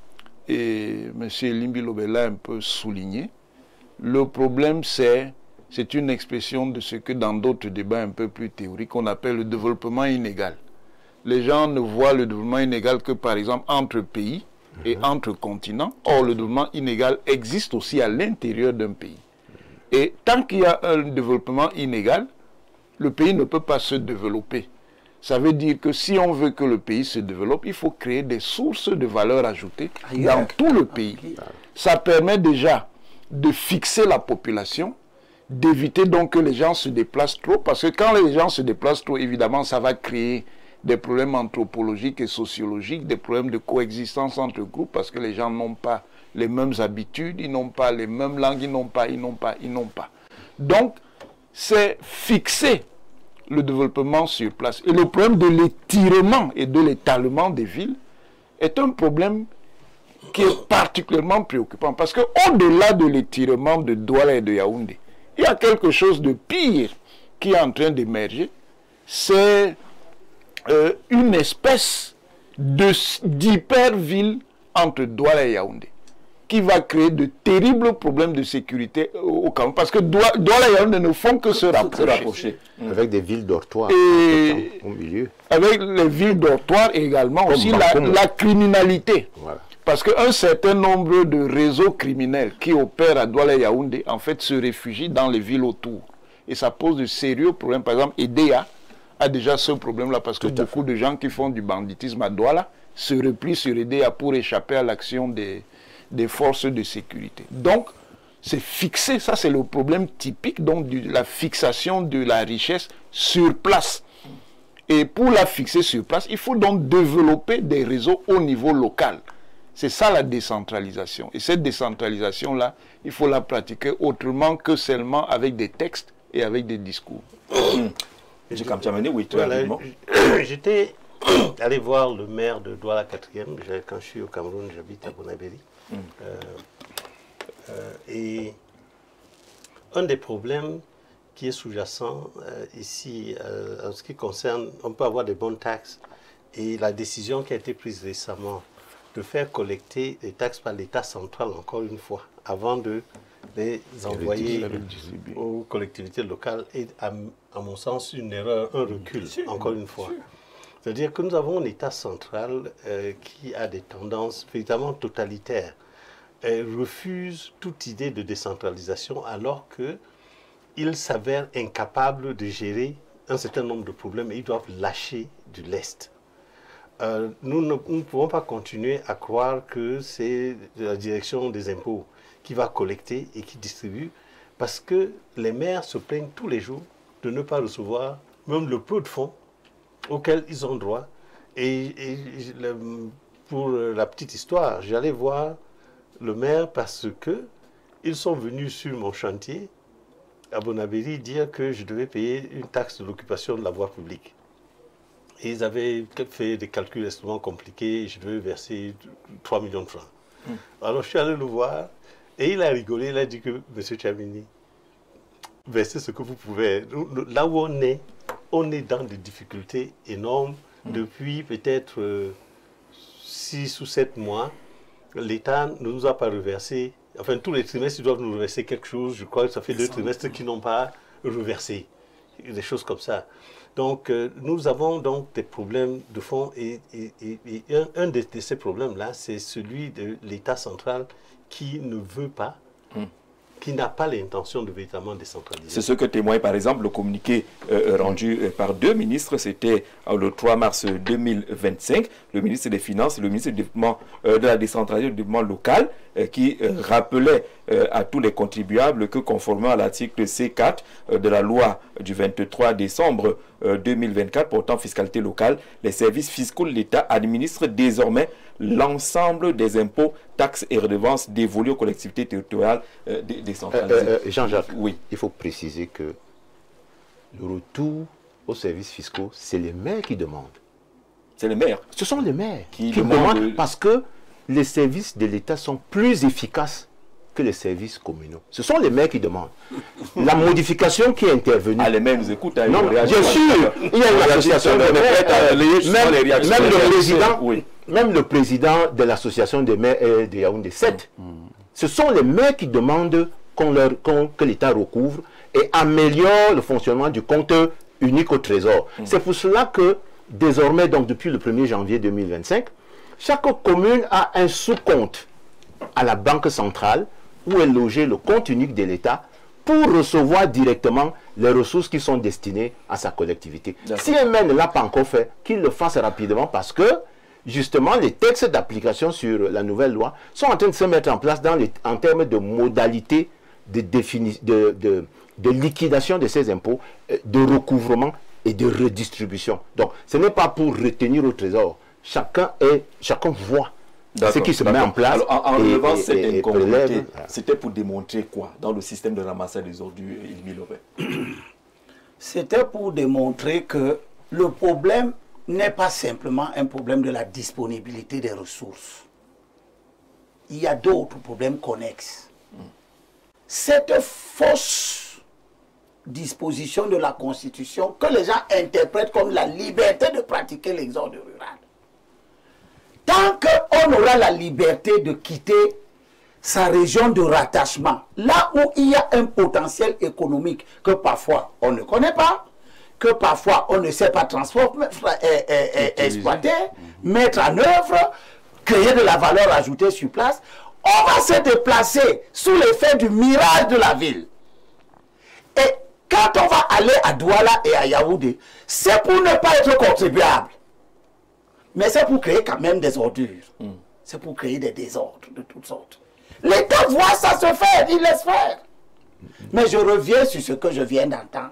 [SPEAKER 1] et M. Limbi Lobe l'a un peu souligné, le problème c'est une expression de ce que dans d'autres débats un peu plus théoriques, on appelle le développement inégal. Les gens ne voient le développement inégal que par exemple entre pays, et entre continents. Or, le développement inégal existe aussi à l'intérieur d'un pays. Et tant qu'il y a un développement inégal, le pays ne peut pas se développer. Ça veut dire que si on veut que le pays se développe, il faut créer des sources de valeur ajoutée dans tout le pays. Ça permet déjà de fixer la population, d'éviter donc que les gens se déplacent trop, parce que quand les gens se déplacent trop, évidemment, ça va créer des problèmes anthropologiques et sociologiques, des problèmes de coexistence entre groupes, parce que les gens n'ont pas les mêmes habitudes, ils n'ont pas les mêmes langues, ils n'ont pas. Donc, c'est fixer le développement sur place. Et le problème de l'étirement et de l'étalement des villes est un problème qui est particulièrement préoccupant. Parce qu'au-delà de l'étirement de Douala et de Yaoundé, il y a quelque chose de pire qui est en train d'émerger. C'est une espèce d'hyper-ville entre Douala et Yaoundé, qui va créer de terribles problèmes de sécurité au Cameroun. Parce que Douala et Yaoundé ne font que se rapprocher.
[SPEAKER 3] Avec des villes dortoirs au milieu.
[SPEAKER 1] Avec les villes dortoirs et également aussi la criminalité. Voilà. Parce qu'un certain nombre de réseaux criminels qui opèrent à Douala et Yaoundé, en fait, se réfugient dans les villes autour. Et ça pose de sérieux problèmes. Par exemple, EDEA a déjà ce problème-là parce que beaucoup de gens qui font du banditisme à Douala se replient sur EDEA pour échapper à l'action des forces de sécurité. Donc, c'est fixé, ça c'est le problème typique donc, de la fixation de la richesse sur place. Et pour la fixer sur place, il faut donc développer des réseaux au niveau local. C'est ça la décentralisation. Et cette décentralisation-là, il faut la pratiquer autrement que seulement avec des textes et avec des discours.
[SPEAKER 4] J'étais allé voir le maire de Douala 4e, quand je suis au Cameroun, j'habite à Bonabéry. Et un des problèmes qui est sous-jacent ici, en ce qui concerne, on peut avoir des bonnes taxes, et la décision qui a été prise récemment de faire collecter les taxes par l'État central, encore une fois, avant de les envoyer aux collectivités locales, est, à mon sens, une erreur, un recul, encore une fois. C'est-à-dire que nous avons un État central qui a des tendances véritablement totalitaires, refuse toute idée de décentralisation alors qu'il s'avère incapable de gérer un certain nombre de problèmes et ils doivent lâcher du lest. Nous ne pouvons pas continuer à croire que c'est la direction des impôts qui va collecter et qui distribue, parce que les maires se plaignent tous les jours de ne pas recevoir même le peu de fonds auxquels ils ont droit. Pour la petite histoire, j'allais voir le maire parce que ils sont venus sur mon chantier à Bonabéry dire que je devais payer une taxe de l'occupation de la voie publique. Et ils avaient fait des calculs extrêmement compliqués et je devais verser 3 millions de francs. Alors je suis allé le voir et il a rigolé, il a dit que M. Tchamini, versez ce que vous pouvez. Là où on est dans des difficultés énormes depuis peut-être 6 ou 7 mois. L'État ne nous a pas reversé, enfin tous les trimestres ils doivent nous reverser quelque chose, je crois que ça fait 2 trimestres qu'ils n'ont pas reversé, des choses comme ça. Donc nous avons donc des problèmes de fond et un de ces problèmes-là, c'est celui de l'État central qui ne veut pas, qui n'a pas l'intention de véritablement décentraliser. C'est
[SPEAKER 2] ce que témoigne par exemple le communiqué rendu par 2 ministres, c'était le 3 mars 2025, le ministre des Finances et le ministre du développement, de la décentralisation et du développement local, qui rappelait à tous les contribuables que conformément à l'article C4 de la loi du 23 décembre 2024 portant fiscalité locale, les services fiscaux de l'État administrent désormais l'ensemble des impôts, taxes et redevances dévolus aux collectivités territoriales décentralisées.
[SPEAKER 3] Jean-Jacques, oui, il faut préciser que le retour aux services fiscaux, c'est les maires qui demandent.
[SPEAKER 2] C'est les maires.
[SPEAKER 3] Ce sont les maires qui demandent parce que les services de l'État sont plus efficaces que les services communaux. Ce sont les maires qui demandent. La modification qui est intervenue...
[SPEAKER 2] Ah, les maires nous écoutent. Hein,
[SPEAKER 3] non, bien sûr, il y a une association de maires, même le président de l'association des maires de Yaoundé 7. Ce sont les maires qui demandent que l'État recouvre et améliore le fonctionnement du compte unique au trésor. C'est pour cela que désormais, donc depuis le 1er janvier 2025, chaque commune a un sous-compte à la banque centrale où est logé le compte unique de l'État pour recevoir directement les ressources qui sont destinées à sa collectivité. Si un maire ne l'a pas encore fait, qu'il le fasse rapidement parce que, justement, les textes d'application sur la nouvelle loi sont en train de se mettre en place en termes de modalités de liquidation de ces impôts, de recouvrement et de redistribution. Donc, ce n'est pas pour retenir au trésor. Chacun voit ce qui se met en place.
[SPEAKER 2] Alors, en relevant cette incongruité, c'était pour démontrer quoi dans le système de ramassage des ordures, Ilmi Lobé?
[SPEAKER 6] C'était pour démontrer que le problème n'est pas simplement un problème de la disponibilité des ressources. il y a d'autres problèmes connexes. Cette fausse disposition de la Constitution que les gens interprètent comme la liberté de pratiquer l'exode rural. Tant qu'on aura la liberté de quitter sa région de rattachement, là où il y a un potentiel économique que parfois on ne connaît pas, que parfois on ne sait pas transformer, exploiter, mettre en œuvre, créer de la valeur ajoutée sur place, on va se déplacer sous l'effet du mirage de la ville. Et quand on va aller à Douala et à Yaoundé, c'est pour ne pas être contribuable. Mais c'est pour créer quand même des ordures. C'est pour créer des désordres de toutes sortes. L'État voit ça se faire, il laisse faire. Mais je reviens sur ce que je viens d'entendre.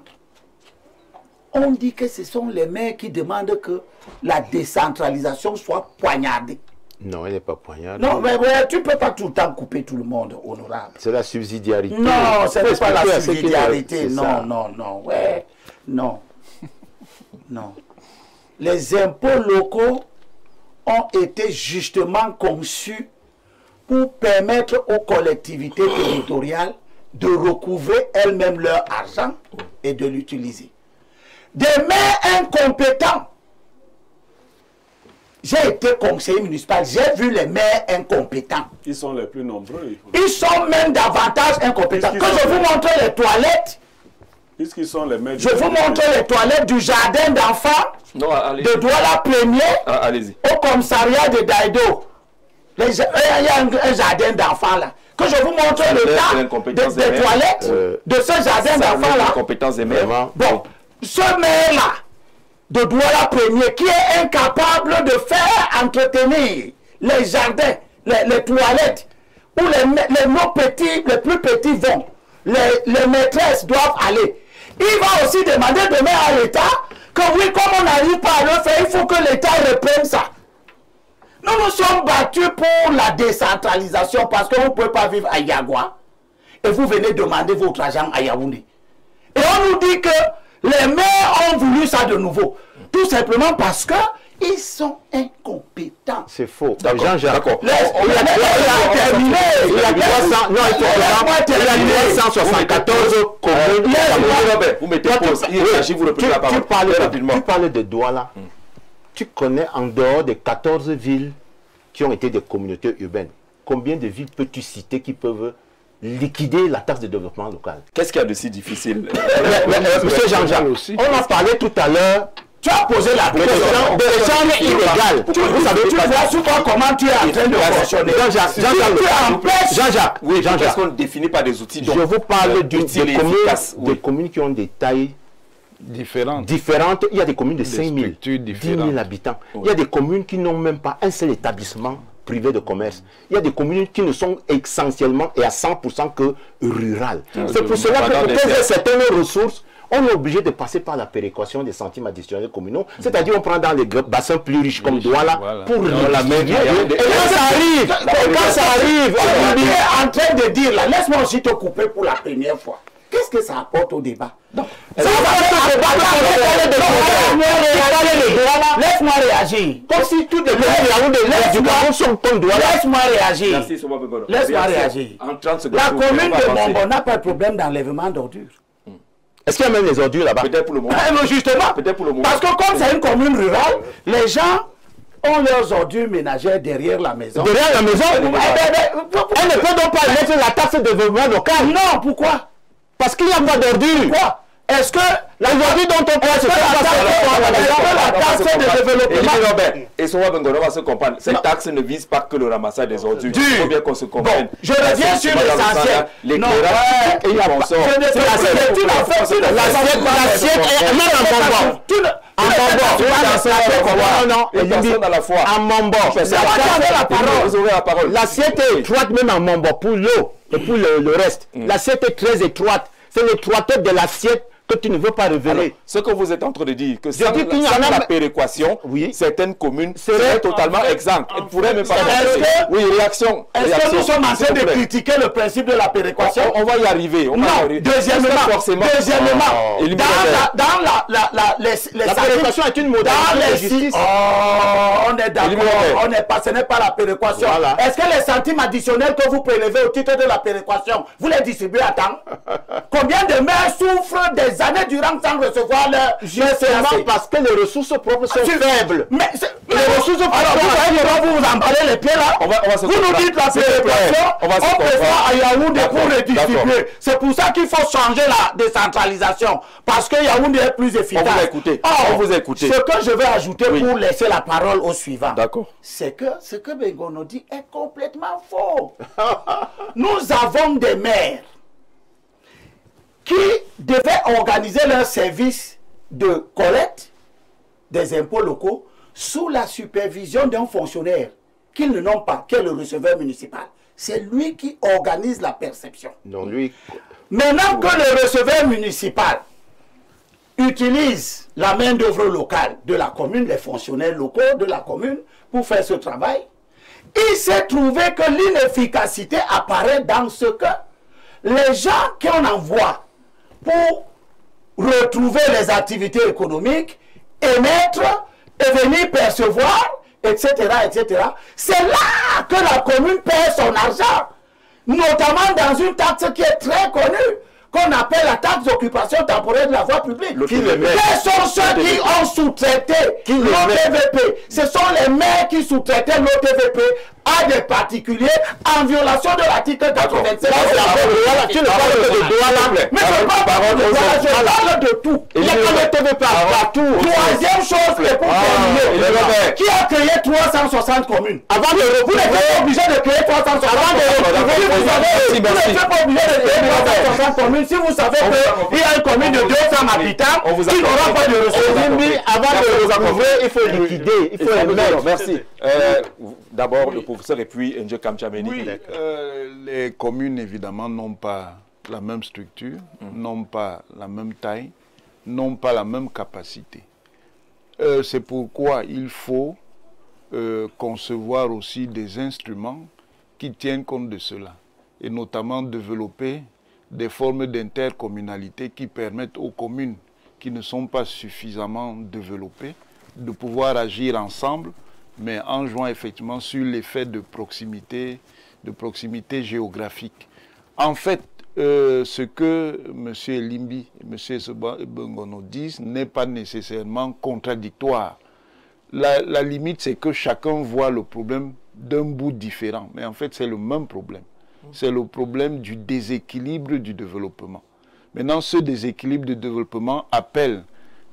[SPEAKER 6] On dit que ce sont les maires qui demandent que la décentralisation soit poignardée.
[SPEAKER 3] Non, elle n'est pas poignardée.
[SPEAKER 6] Non, mais tu ne peux pas tout le temps couper tout le monde, honorable.
[SPEAKER 3] C'est la subsidiarité.
[SPEAKER 6] Non, ce n'est pas la subsidiarité.
[SPEAKER 3] Non,
[SPEAKER 6] non, ouais, non. Non. Les impôts locaux ont été justement conçus pour permettre aux collectivités territoriales de recouvrer elles-mêmes leur argent et de l'utiliser. Des maires incompétents. J'ai été conseiller municipal, j'ai vu les maires incompétents.
[SPEAKER 5] Ils sont les plus nombreux.
[SPEAKER 6] Ils sont même davantage incompétents. Que je vous montre les toilettes.
[SPEAKER 5] Puisqu'ils sont les maires.
[SPEAKER 6] Je vous montre les toilettes du jardin d'enfants de Douala Premier au commissariat de Daïdo. Il y a un jardin d'enfants là. Que je vous montre l'état des toilettes de ce jardin d'enfants là. Bon, ce maire-là de Douala Premier qui est incapable de faire entretenir les jardins, les toilettes, où les plus petits vont, les maîtresses doivent aller. Il va aussi demander demain à l'État que oui, comme on n'arrive pas à le faire, il faut que l'État reprenne ça. Nous nous sommes battus pour la décentralisation parce que vous ne pouvez pas vivre à Yagua et vous venez demander votre argent à Yaoundé. Et on nous dit que les maires ont voulu ça de nouveau. Tout simplement parce que ils sont incompétents.
[SPEAKER 3] C'est faux.
[SPEAKER 6] Jean-Jacques.
[SPEAKER 3] Il y a 374 communes.
[SPEAKER 2] Vous mettez pause.
[SPEAKER 3] Tu parles de Douala. Tu connais en dehors des 14 villes qui ont été des communautés urbaines, combien de villes peux-tu citer qui peuvent liquider la taxe de développement local?
[SPEAKER 2] Qu'est-ce qu'il y a de si difficile?
[SPEAKER 3] Monsieur Jean-Jacques, on a parlé tout à l'heure. Tu as posé la question de chambre illégale. Vous savez, tu vois souvent comment tu es en train de fonctionner. Jean-Jacques,
[SPEAKER 2] oui, Jean-Jacques, qu'on définit par des outils.
[SPEAKER 3] Je vous parle des communes qui ont des tailles différentes. Il y a des communes de 5 000, 10 000 habitants. Il y a des communes qui n'ont même pas un seul établissement privé de commerce. Il y a des communes qui ne sont essentiellement et à 100% que rurales. C'est pour cela que pour trouver certaines ressources, on est obligé de passer par la péréquation des centimes additionnels communaux. C'est-à-dire on prend dans les bassins plus riches comme Douala pour la main. Et quand ça arrive, on est en train de dire là, laisse-moi aussi te couper pour la première fois. Qu'est-ce que ça apporte au débat? Laisse-moi réagir. Comme si tout le monde sont comme Douala. Laisse-moi réagir. Laisse-moi réagir. La commune de Mombo n'a pas de problème d'enlèvement d'ordures. Est-ce qu'il y a même les ordures là-bas?
[SPEAKER 2] Peut-être pour le moment.
[SPEAKER 6] Non, justement.
[SPEAKER 2] Peut-être pour le moment.
[SPEAKER 6] Parce que comme c'est une commune rurale, les gens ont leurs ordures ménagères derrière la maison.
[SPEAKER 3] Derrière la maison? Elle ne peut donc pas mettre la taxe de développement local.
[SPEAKER 6] Non, pourquoi?
[SPEAKER 3] Parce qu'il n'y a pas d'ordures.
[SPEAKER 6] Pourquoi? Est-ce que
[SPEAKER 3] l'aujourd'hui dont on parle, c'est
[SPEAKER 6] la taxe de développement?
[SPEAKER 2] Et son Bengono va se comprendre. Cette taxe ne vise pas que le ramassage des ordures. Il faut bien qu'on se comprenne.
[SPEAKER 6] Je reviens sur l'essentiel.
[SPEAKER 2] L'éclairage et la consort.
[SPEAKER 3] L'assiette est même en Mombo. L'assiette est étroite même en Mombo pour l'eau et pour le reste. L'assiette est très étroite. C'est l'étroiteur de l'assiette que tu ne veux pas révéler.
[SPEAKER 2] Alors, ce que vous êtes en train de dire, que sans,
[SPEAKER 3] dis qu'il y en
[SPEAKER 2] sans
[SPEAKER 3] a-
[SPEAKER 2] la péréquation,
[SPEAKER 3] Oui.
[SPEAKER 2] certaines communes seraient totalement exemptes. Elles pourraient même pas... Oui, réaction.
[SPEAKER 5] Est-ce que
[SPEAKER 2] réaction,
[SPEAKER 5] nous sommes en
[SPEAKER 2] s'il
[SPEAKER 5] train
[SPEAKER 2] vous
[SPEAKER 5] de
[SPEAKER 2] plaît.
[SPEAKER 5] critiquer le principe de la péréquation?
[SPEAKER 2] On va y arriver. On va y
[SPEAKER 5] Non,
[SPEAKER 2] arriver.
[SPEAKER 5] deuxièmement,
[SPEAKER 2] Est-ce que forcément...
[SPEAKER 5] dans les
[SPEAKER 3] La péréquation est une modalité de justice.
[SPEAKER 5] on est d'accord,
[SPEAKER 2] Éliminer.
[SPEAKER 5] on n'est pas, ce n'est pas la péréquation.
[SPEAKER 3] Voilà.
[SPEAKER 5] Est-ce que les centimes additionnels que vous prélevez au titre de la péréquation, vous les distribuez à temps? Combien de maires souffrent des années durant sans recevoir leur
[SPEAKER 3] Justement
[SPEAKER 5] CAC?
[SPEAKER 3] parce que les ressources propres sont faibles.
[SPEAKER 5] Mais les ressources propres, alors vous savez comment vous vous emballez les pieds là?
[SPEAKER 2] On va se
[SPEAKER 5] Vous nous
[SPEAKER 2] comprendre.
[SPEAKER 5] dites la
[SPEAKER 2] S'il vous plaît,
[SPEAKER 5] péréquation,
[SPEAKER 2] on va se
[SPEAKER 5] on préfère
[SPEAKER 2] comprendre.
[SPEAKER 5] à Yaoundé pour
[SPEAKER 2] D'accord,
[SPEAKER 5] redistribuer.
[SPEAKER 2] d'accord.
[SPEAKER 5] C'est pour ça qu'il faut changer la décentralisation. Parce que Yaoundé est plus efficace.
[SPEAKER 2] On vous a écouté.
[SPEAKER 5] Or,
[SPEAKER 2] On vous a écouté.
[SPEAKER 5] Ce que je vais ajouter
[SPEAKER 2] Oui.
[SPEAKER 5] pour laisser la parole au suivant,
[SPEAKER 2] D'accord.
[SPEAKER 5] c'est que ce que Bengono dit est complètement faux. Nous avons des maires qui devaient organiser leur service de collecte des impôts locaux sous la supervision d'un fonctionnaire qu'ils ne n'ont pas, qui est le receveur municipal. C'est lui qui organise la perception.
[SPEAKER 3] Non, lui,
[SPEAKER 5] Maintenant que le receveur municipal utilise la main-d'œuvre locale de la commune, les fonctionnaires locaux de la commune, pour faire ce travail, il s'est trouvé que l'inefficacité apparaît dans ce que les gens qu'on envoie pour retrouver les activités économiques, émettre et venir percevoir, etc., etc., c'est là que la commune perd son argent, notamment dans une taxe qui est très connue, qu'on appelle la taxe d'occupation temporaire de la voie publique.
[SPEAKER 3] Qui le met?
[SPEAKER 5] Quels sont ceux qui ont sous-traité l'OTVP? Ce sont les maires qui sous-traitaient l'OTVP à des particuliers en violation de l'article 87.
[SPEAKER 3] tu ne parles que de Douala.
[SPEAKER 5] Mais je parle de tout.
[SPEAKER 3] Il y a que le TVP partout.
[SPEAKER 5] Troisième chose, et pour terminer, qui a créé 360 communes?
[SPEAKER 3] Avant de
[SPEAKER 5] Vous n'êtes pas obligé de créer 360 communes. Vous n'êtes pas obligé de créer 360 communes si vous savez qu'il y a une commune de 200 habitants qui n'aura pas de ressources.
[SPEAKER 3] Avant de les approuver, il faut liquider, il faut les mettre.
[SPEAKER 2] Merci. D'abord, le professeur et puis Nje Kamchameni.
[SPEAKER 1] Oui, les communes, évidemment, n'ont pas la même structure, n'ont pas la même taille, n'ont pas la même capacité. C'est pourquoi il faut concevoir aussi des instruments qui tiennent compte de cela, et notamment développer des formes d'intercommunalité qui permettent aux communes qui ne sont pas suffisamment développées de pouvoir agir ensemble, mais en jouant effectivement sur l'effet de proximité géographique. En fait, ce que M. Limbi et M. Bengono disent n'est pas nécessairement contradictoire. La limite, c'est que chacun voit le problème d'un bout différent, mais en fait, c'est le même problème. C'est le problème du déséquilibre du développement. Maintenant, ce déséquilibre du développement appelle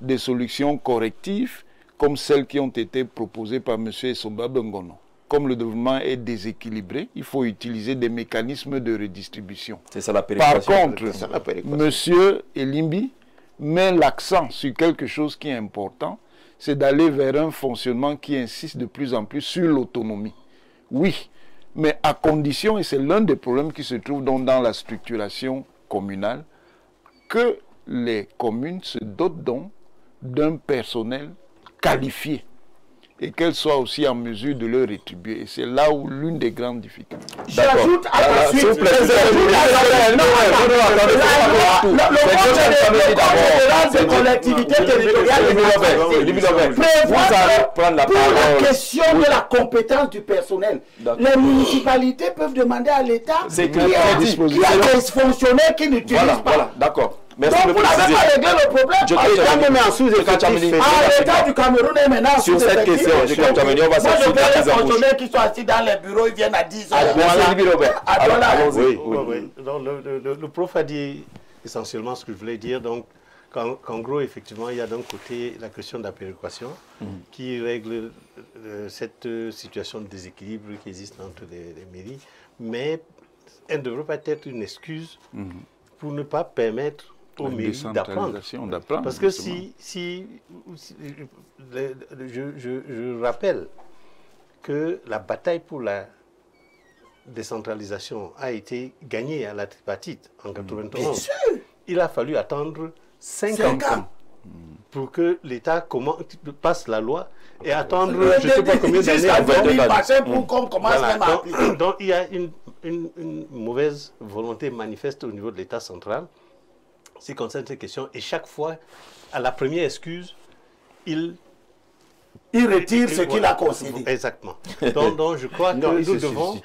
[SPEAKER 1] des solutions correctives comme celles qui ont été proposées par M. Essomba Bengono. Comme le développement est déséquilibré, il faut utiliser des mécanismes de redistribution.
[SPEAKER 2] C'est ça la
[SPEAKER 1] Par
[SPEAKER 2] péréquation.
[SPEAKER 1] contre, M. Elimbi met l'accent sur quelque chose qui est important, c'est d'aller vers un fonctionnement qui insiste de plus en plus sur l'autonomie. Oui, mais à condition, et c'est l'un des problèmes qui se trouve donc dans la structuration communale, que les communes se dotent donc d'un personnel qualifié et qu'elles soient aussi en mesure de le rétribuer. Et c'est là où l'une des grandes difficultés.
[SPEAKER 5] J'ajoute à la suite, le code général des collectivités territoriales prévoit pour la question de la compétence du personnel. Les municipalités peuvent demander à l'État qui a des fonctionnaires qui n'utilisent pas.
[SPEAKER 2] Voilà, d'accord. Merci
[SPEAKER 5] Donc vous n'avez pas réglé le problème. L'État du Cameroun est maintenant
[SPEAKER 2] sur cette question, on va
[SPEAKER 5] je vois les fonctionnaires qui sont assis dans les bureaux, ils viennent à 10 heures.
[SPEAKER 4] Le prof a dit essentiellement ce que je voulais dire. Donc, qu'en gros, effectivement, il y a d'un côté la question de la péréquation qui règle cette situation de déséquilibre qui existe entre les mairies, mais elle ne devrait pas être une excuse pour ne pas permettre aux mairies d'apprendre. Parce que je rappelle que la bataille pour la décentralisation a été gagnée à la tripartite en 1991. Il a fallu attendre 5 ans pour que l'État passe la loi et attendre, je ne sais pas combien d'années. Donc il y a une mauvaise volonté manifeste au niveau de l'État central, ce qui concerne ces questions. Et chaque fois, à la première excuse, il
[SPEAKER 6] retire ce qu'il a concédé.
[SPEAKER 4] Exactement. Donc je crois que nous devons...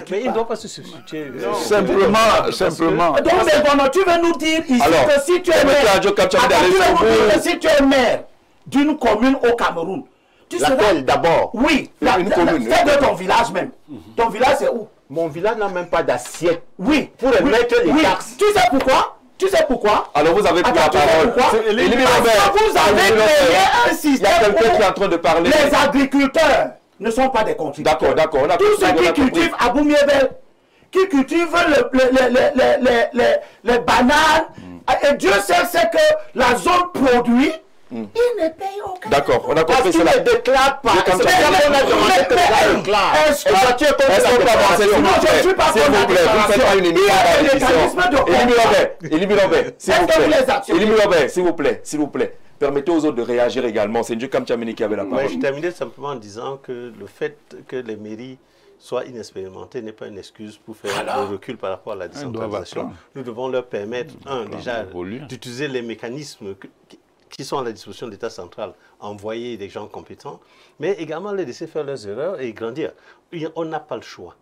[SPEAKER 4] mais il ne doit pas se substituer.
[SPEAKER 1] Simplement.
[SPEAKER 6] Donc, tu veux nous dire ici que si tu es maire d'une commune au Cameroun, tu
[SPEAKER 3] laquelle d'abord?
[SPEAKER 6] Oui,
[SPEAKER 3] une commune.
[SPEAKER 6] C'est de ton village même. Ton village c'est où?
[SPEAKER 3] Mon village n'a même pas d'assiette.
[SPEAKER 6] Oui.
[SPEAKER 3] Pour mettre les taxes.
[SPEAKER 6] Tu sais pourquoi? Tu sais pourquoi?
[SPEAKER 2] Alors vous avez pris la parole.
[SPEAKER 6] Vous avez créé un système
[SPEAKER 2] où qui est en train de parler.
[SPEAKER 6] Les agriculteurs ne sont pas des contributeurs.
[SPEAKER 2] D'accord.
[SPEAKER 6] Tous ceux qui cultivent à Boumiébel, qui cultivent les bananes, et Dieu sait que la zone produit, ils ne payent aucun.
[SPEAKER 2] D'accord, on a compris
[SPEAKER 3] cela. Parce qu'ils ne déclarent pas. Est-ce qu'on peut avancer?
[SPEAKER 6] Non, je ne suis pas contre la déclaration.
[SPEAKER 2] S'il vous plaît. Permettez aux autres de réagir également. C'est Dieu Kamchameni qui avait la parole.
[SPEAKER 4] Je terminais simplement en disant que le fait que les mairies soient inexpérimentées n'est pas une excuse pour faire le recul par rapport à la décentralisation. Nous devons leur permettre, déjà, d'utiliser les mécanismes qui sont à la disposition de l'État central, envoyer des gens compétents, mais également les laisser faire leurs erreurs et grandir. On n'a pas le choix.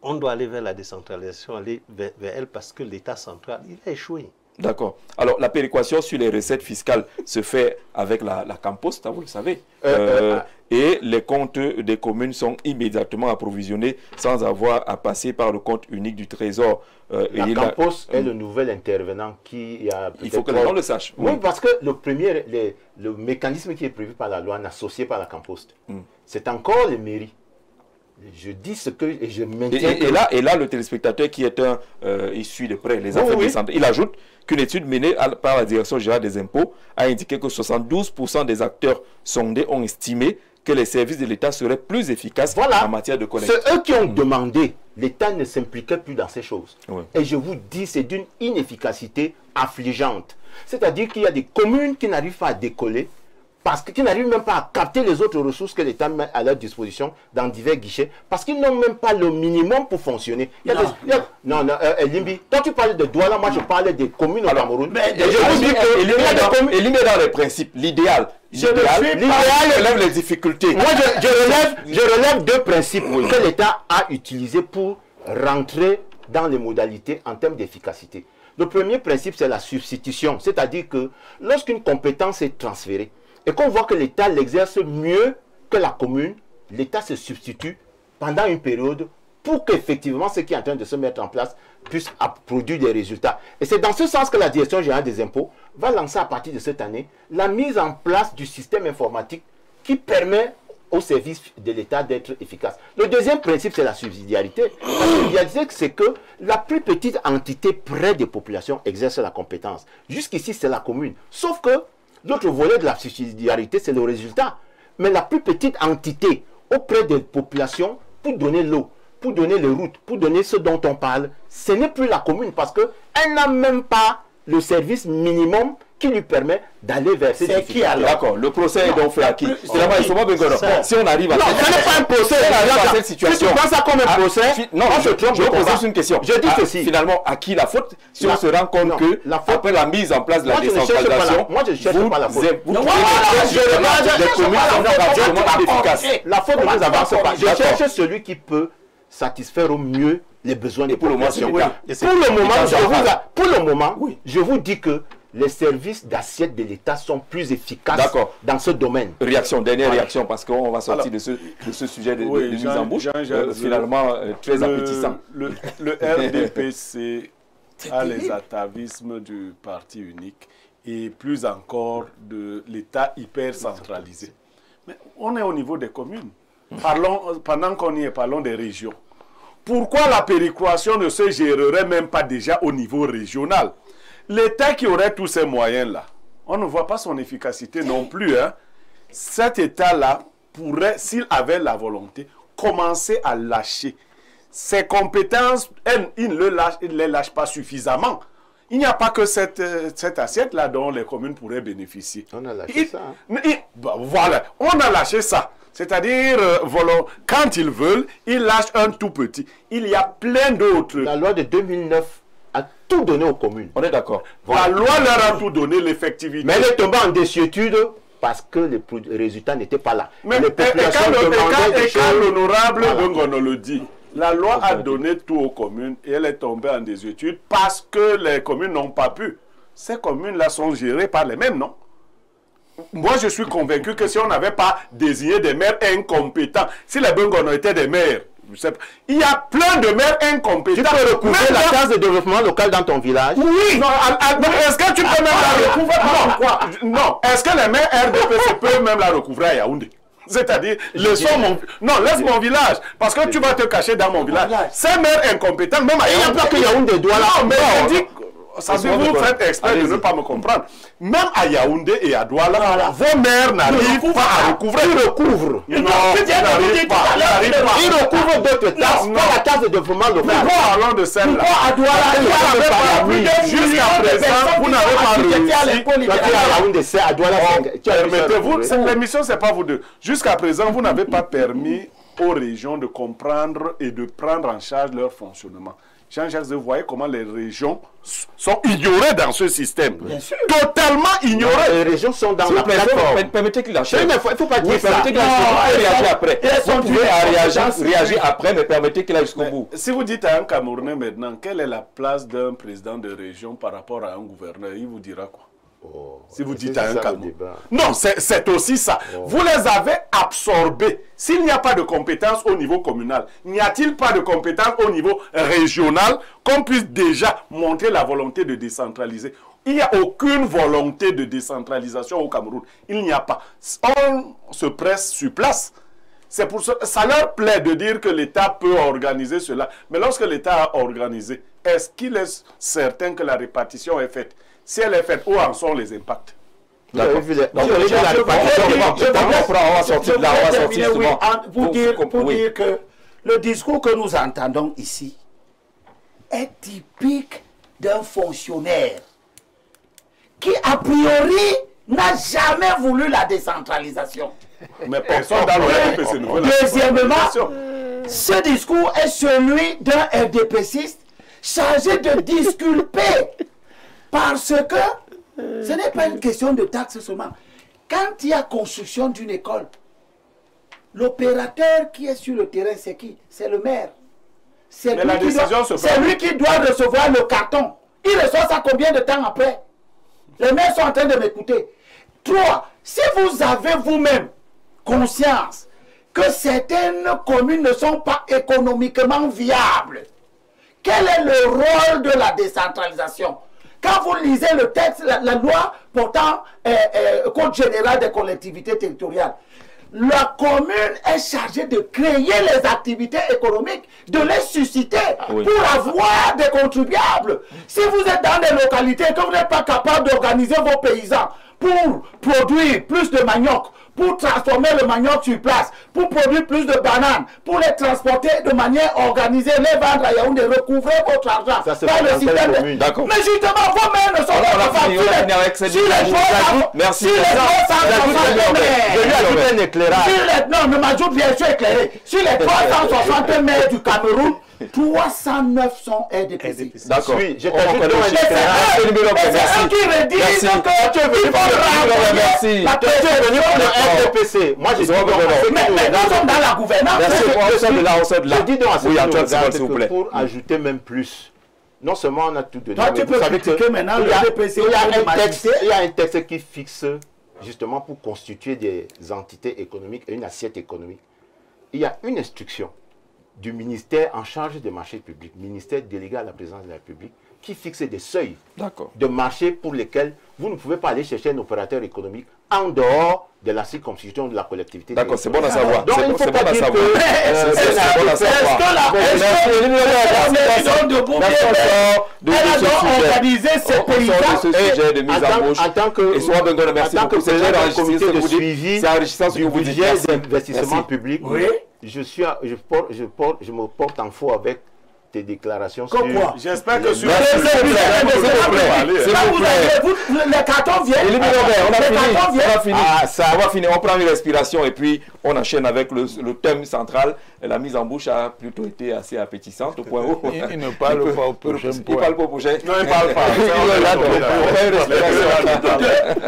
[SPEAKER 4] On doit aller vers la décentralisation, aller vers elle parce que l'État central, il a échoué.
[SPEAKER 2] D'accord. Alors, la péréquation sur les recettes fiscales se fait avec la Campost, vous le savez. Et les comptes des communes sont immédiatement approvisionnés sans avoir à passer par le compte unique du Trésor.
[SPEAKER 3] La Campost est le nouvel intervenant qui a...
[SPEAKER 2] Il faut que les gens le sachent.
[SPEAKER 3] Oui, parce que le mécanisme qui est prévu par la loi, associé par la Campost, c'est encore les mairies. Je dis ce que et je maintiens.
[SPEAKER 2] Et là, le téléspectateur qui est issu de près les affaires de santé, il ajoute qu'une étude menée par la Direction générale des impôts a indiqué que 72% des acteurs sondés ont estimé que les services de l'État seraient plus efficaces en matière de collecte.
[SPEAKER 3] C'est eux qui ont demandé. L'État ne s'impliquait plus dans ces choses. Et je vous dis, c'est d'une inefficacité affligeante. C'est-à-dire qu'il y a des communes qui n'arrivent pas à décoller, parce qu'ils n'arrivent même pas à capter les autres ressources que l'État met à leur disposition dans divers guichets, parce qu'ils n'ont même pas le minimum pour fonctionner. Limbi, quand tu parles de Douala, moi je parlais des communes au Cameroun.
[SPEAKER 2] Et je vous dis que il est dans les principes, l'idéal. Relève les difficultés.
[SPEAKER 3] Moi je relève deux principes que l'État a utilisés pour rentrer dans les modalités en termes d'efficacité. Le premier principe, c'est la substitution, c'est-à-dire que lorsqu'une compétence est transférée, et qu'on voit que l'État l'exerce mieux que la commune, l'État se substitue pendant une période pour qu'effectivement ce qui est en train de se mettre en place puisse produire des résultats. Et c'est dans ce sens que la Direction générale des impôts va lancer à partir de cette année la mise en place du système informatique qui permet au service de l'État d'être efficace. Le deuxième principe, c'est la subsidiarité. La subsidiarité, c'est que la plus petite entité près des populations exerce la compétence. Jusqu'ici, c'est la commune. Sauf que l'autre volet de la subsidiarité, c'est le résultat. Mais la plus petite entité auprès des populations, pour donner l'eau, pour donner les routes, pour donner ce dont on parle, ce n'est plus la commune parce qu'elle n'a même pas le service minimum qui lui permet d'aller vers ces difficultés.
[SPEAKER 2] D'accord, le procès est donc fait à qui? Si on arrive à cette situation...
[SPEAKER 3] Tu prends ça comme un procès?
[SPEAKER 2] Non, je pose juste une question.
[SPEAKER 3] Je dis que si.
[SPEAKER 2] Finalement, à qui la faute? Si on se rend compte que, après la mise en place de la décentralisation,
[SPEAKER 3] moi je ne cherche pas la faute. La faute ne nous avance pas. Je cherche celui qui peut satisfaire au mieux les besoins des populations. Pour le moment, je vous dis que les services d'assiette de l'État sont plus efficaces dans ce domaine.
[SPEAKER 2] Dernière réaction, parce qu'on va sortir de ce sujet de mise en bouche, finalement très appétissant.
[SPEAKER 5] Le RDPC a les atavismes du parti unique et plus encore de l'État hyper centralisé. Mais on est au niveau des communes. Pendant qu'on y est, parlons des régions. Pourquoi la péréquation ne se gérerait même pas déjà au niveau régional? L'État qui aurait tous ces moyens-là, on ne voit pas son efficacité non plus. Cet État-là pourrait, s'il avait la volonté, commencer à lâcher. Ses compétences, il ne les lâche pas suffisamment. Il n'y a pas que cette assiette-là dont les communes pourraient bénéficier.
[SPEAKER 3] On a lâché ça.
[SPEAKER 5] Voilà, on a lâché ça. C'est-à-dire, quand ils veulent, ils lâchent un tout petit. Il y a plein d'autres.
[SPEAKER 3] La loi de 2009 a tout donné aux communes.
[SPEAKER 2] On est d'accord.
[SPEAKER 5] La loi leur a tout donné, l'effectivité.
[SPEAKER 3] Mais elle est tombée en désuétude parce que les résultats n'étaient pas là.
[SPEAKER 5] Mais,
[SPEAKER 3] les
[SPEAKER 5] et quand l'honorable Bongono le dit, la loi a donné tout aux communes et elle est tombée en désuétude parce que les communes n'ont pas pu. Ces communes-là sont gérées par les mêmes, non? Moi, je suis convaincu que si on n'avait pas désigné des maires incompétents, si les Bongono étaient des maires, je sais pas, il y a plein de maires incompétents.
[SPEAKER 3] Tu peux recouvrer la taxe de développement local dans ton village?
[SPEAKER 5] Oui. Non, est-ce que tu peux même la recouvrer? Non. Est-ce que les maires RDPC peuvent même la recouvrer à Yaoundé? C'est-à-dire, laisse mon village. Parce que tu vas te cacher dans mon village. Ces maires incompétents, même à Yaoundé.
[SPEAKER 3] Il n'y a pas que Yaoundé doit là.
[SPEAKER 5] Non, mais je dis, ça veut vous faites exprès de ne pas me comprendre. Même à Yaoundé et à Douala, vos maires n'arrivent pas à recouvrer.
[SPEAKER 3] Ils recouvrent.
[SPEAKER 5] Non, ils n'arrivent pas.
[SPEAKER 3] Ils recouvrent d'autres taxes, pas la taxe de développement local.
[SPEAKER 5] Parlons de celle-là. Jusqu'à présent, vous n'avez pas réussi. Permettez-vous, l'émission, c'est pas vous deux. Jusqu'à présent, vous n'avez pas permis aux régions de comprendre et de prendre en charge leur fonctionnement. Jean-Jacques, vous voyez comment les régions sont ignorées dans ce système. Totalement ignorées.
[SPEAKER 3] Les régions sont dans la plateforme.
[SPEAKER 2] Permettez qu'il achève.
[SPEAKER 3] Il ne faut pas dire ça.
[SPEAKER 2] Permettez qu'il réagir après. Vous pouvez réagir après, mais permettez qu'il aille jusqu'au bout.
[SPEAKER 5] Si vous dites à un Camerounais maintenant, quelle est la place d'un président de région par rapport à un gouverneur, il vous dira quoi? Si vous dites à un Camerounais. Non, c'est aussi ça. Vous les avez absorbés. S'il n'y a pas de compétences au niveau communal, n'y a-t-il pas de compétences au niveau régional qu'on puisse déjà montrer la volonté de décentraliser? Il n'y a aucune volonté de décentralisation au Cameroun. Il n'y a pas. On se presse sur place. C'est pour ça, ça leur plaît de dire que l'État peut organiser cela. Mais lorsque l'État a organisé, est-ce qu'il est certain que la répartition est faite? Si elle est faite, où en sont les impacts?
[SPEAKER 2] D'accord.
[SPEAKER 6] Pour dire que le discours que nous entendons ici est typique d'un fonctionnaire qui, a priori, n'a jamais voulu la décentralisation.
[SPEAKER 5] Mais personne dans le RDPC ne veut la
[SPEAKER 6] Deuxièmement, ce discours est celui d'un RDPCiste chargé de disculper. Parce que ce n'est pas une question de taxe seulement. Quand il y a construction d'une école, l'opérateur qui est sur le terrain, c'est qui? C'est le maire. C'est lui qui doit recevoir le carton. Il reçoit ça combien de temps après? Les maires sont en train de m'écouter. 3. Si vous avez vous-même conscience que certaines communes ne sont pas économiquement viables, quel est le rôle de la décentralisation? Quand vous lisez le texte, la loi portant Code général des collectivités territoriales, la commune est chargée de créer les activités économiques, de les susciter pour avoir des contribuables. Si vous êtes dans des localités que vous n'êtes pas capable d'organiser vos paysans pour produire plus de manioc, pour transformer le manioc sur place, pour produire plus de bananes, pour les transporter de manière organisée, les vendre à Yaoundé, recouvrer votre argent
[SPEAKER 3] par
[SPEAKER 6] le système.
[SPEAKER 2] D'accord.
[SPEAKER 6] Mais justement, vos maires ne sont pas capables. Si les choses...
[SPEAKER 2] Merci.
[SPEAKER 6] Non, ne m'ajoute bien sûr éclairé. Sur les 360 maires du Cameroun, 309 sont RDPC.
[SPEAKER 2] D'accord.
[SPEAKER 3] Oui, je
[SPEAKER 2] t'ajoute
[SPEAKER 6] c'est eux qui rédigent
[SPEAKER 2] merci.
[SPEAKER 6] La
[SPEAKER 3] RDPC. Moi, je dis
[SPEAKER 6] mais nous sommes dans la gouvernance.
[SPEAKER 3] Je dis donc à ceux qui regardent pour ajouter même plus. Non seulement on a tout donné.
[SPEAKER 6] Toi, tu peux critiquer maintenant le RDPC.
[SPEAKER 3] Il y a un texte qui fixe justement pour constituer des entités économiques et une assiette économique. Il y a une instruction du ministère en charge des marchés publics, ministère délégué à la présidence de la République, qui fixe des seuils de marché pour lesquels vous ne pouvez pas aller chercher un opérateur économique en dehors de la circonscription de la collectivité.
[SPEAKER 2] D'accord, c'est bon à savoir.
[SPEAKER 3] Donc il ne faut pas dire que...
[SPEAKER 6] Est-ce que organisé ces paysans
[SPEAKER 2] de mise en bouche.
[SPEAKER 3] En tant que président du comité de suivi du budget d'investissement public, je me porte en faux avec tes déclarations
[SPEAKER 6] Comme
[SPEAKER 3] sur...
[SPEAKER 6] quoi?
[SPEAKER 5] J'espère que sur
[SPEAKER 6] Les cartons viennent.
[SPEAKER 2] Élie Robert, on a fini.
[SPEAKER 3] ça.
[SPEAKER 2] On va finir, on prend une respiration et puis on enchaîne avec le thème central. La mise en bouche a plutôt été assez appétissante au point où...
[SPEAKER 1] Il ne parle pas au prochain
[SPEAKER 2] Il
[SPEAKER 1] point.
[SPEAKER 2] parle pas au prochain.
[SPEAKER 5] Non, il parle pas.
[SPEAKER 2] On fait une respiration.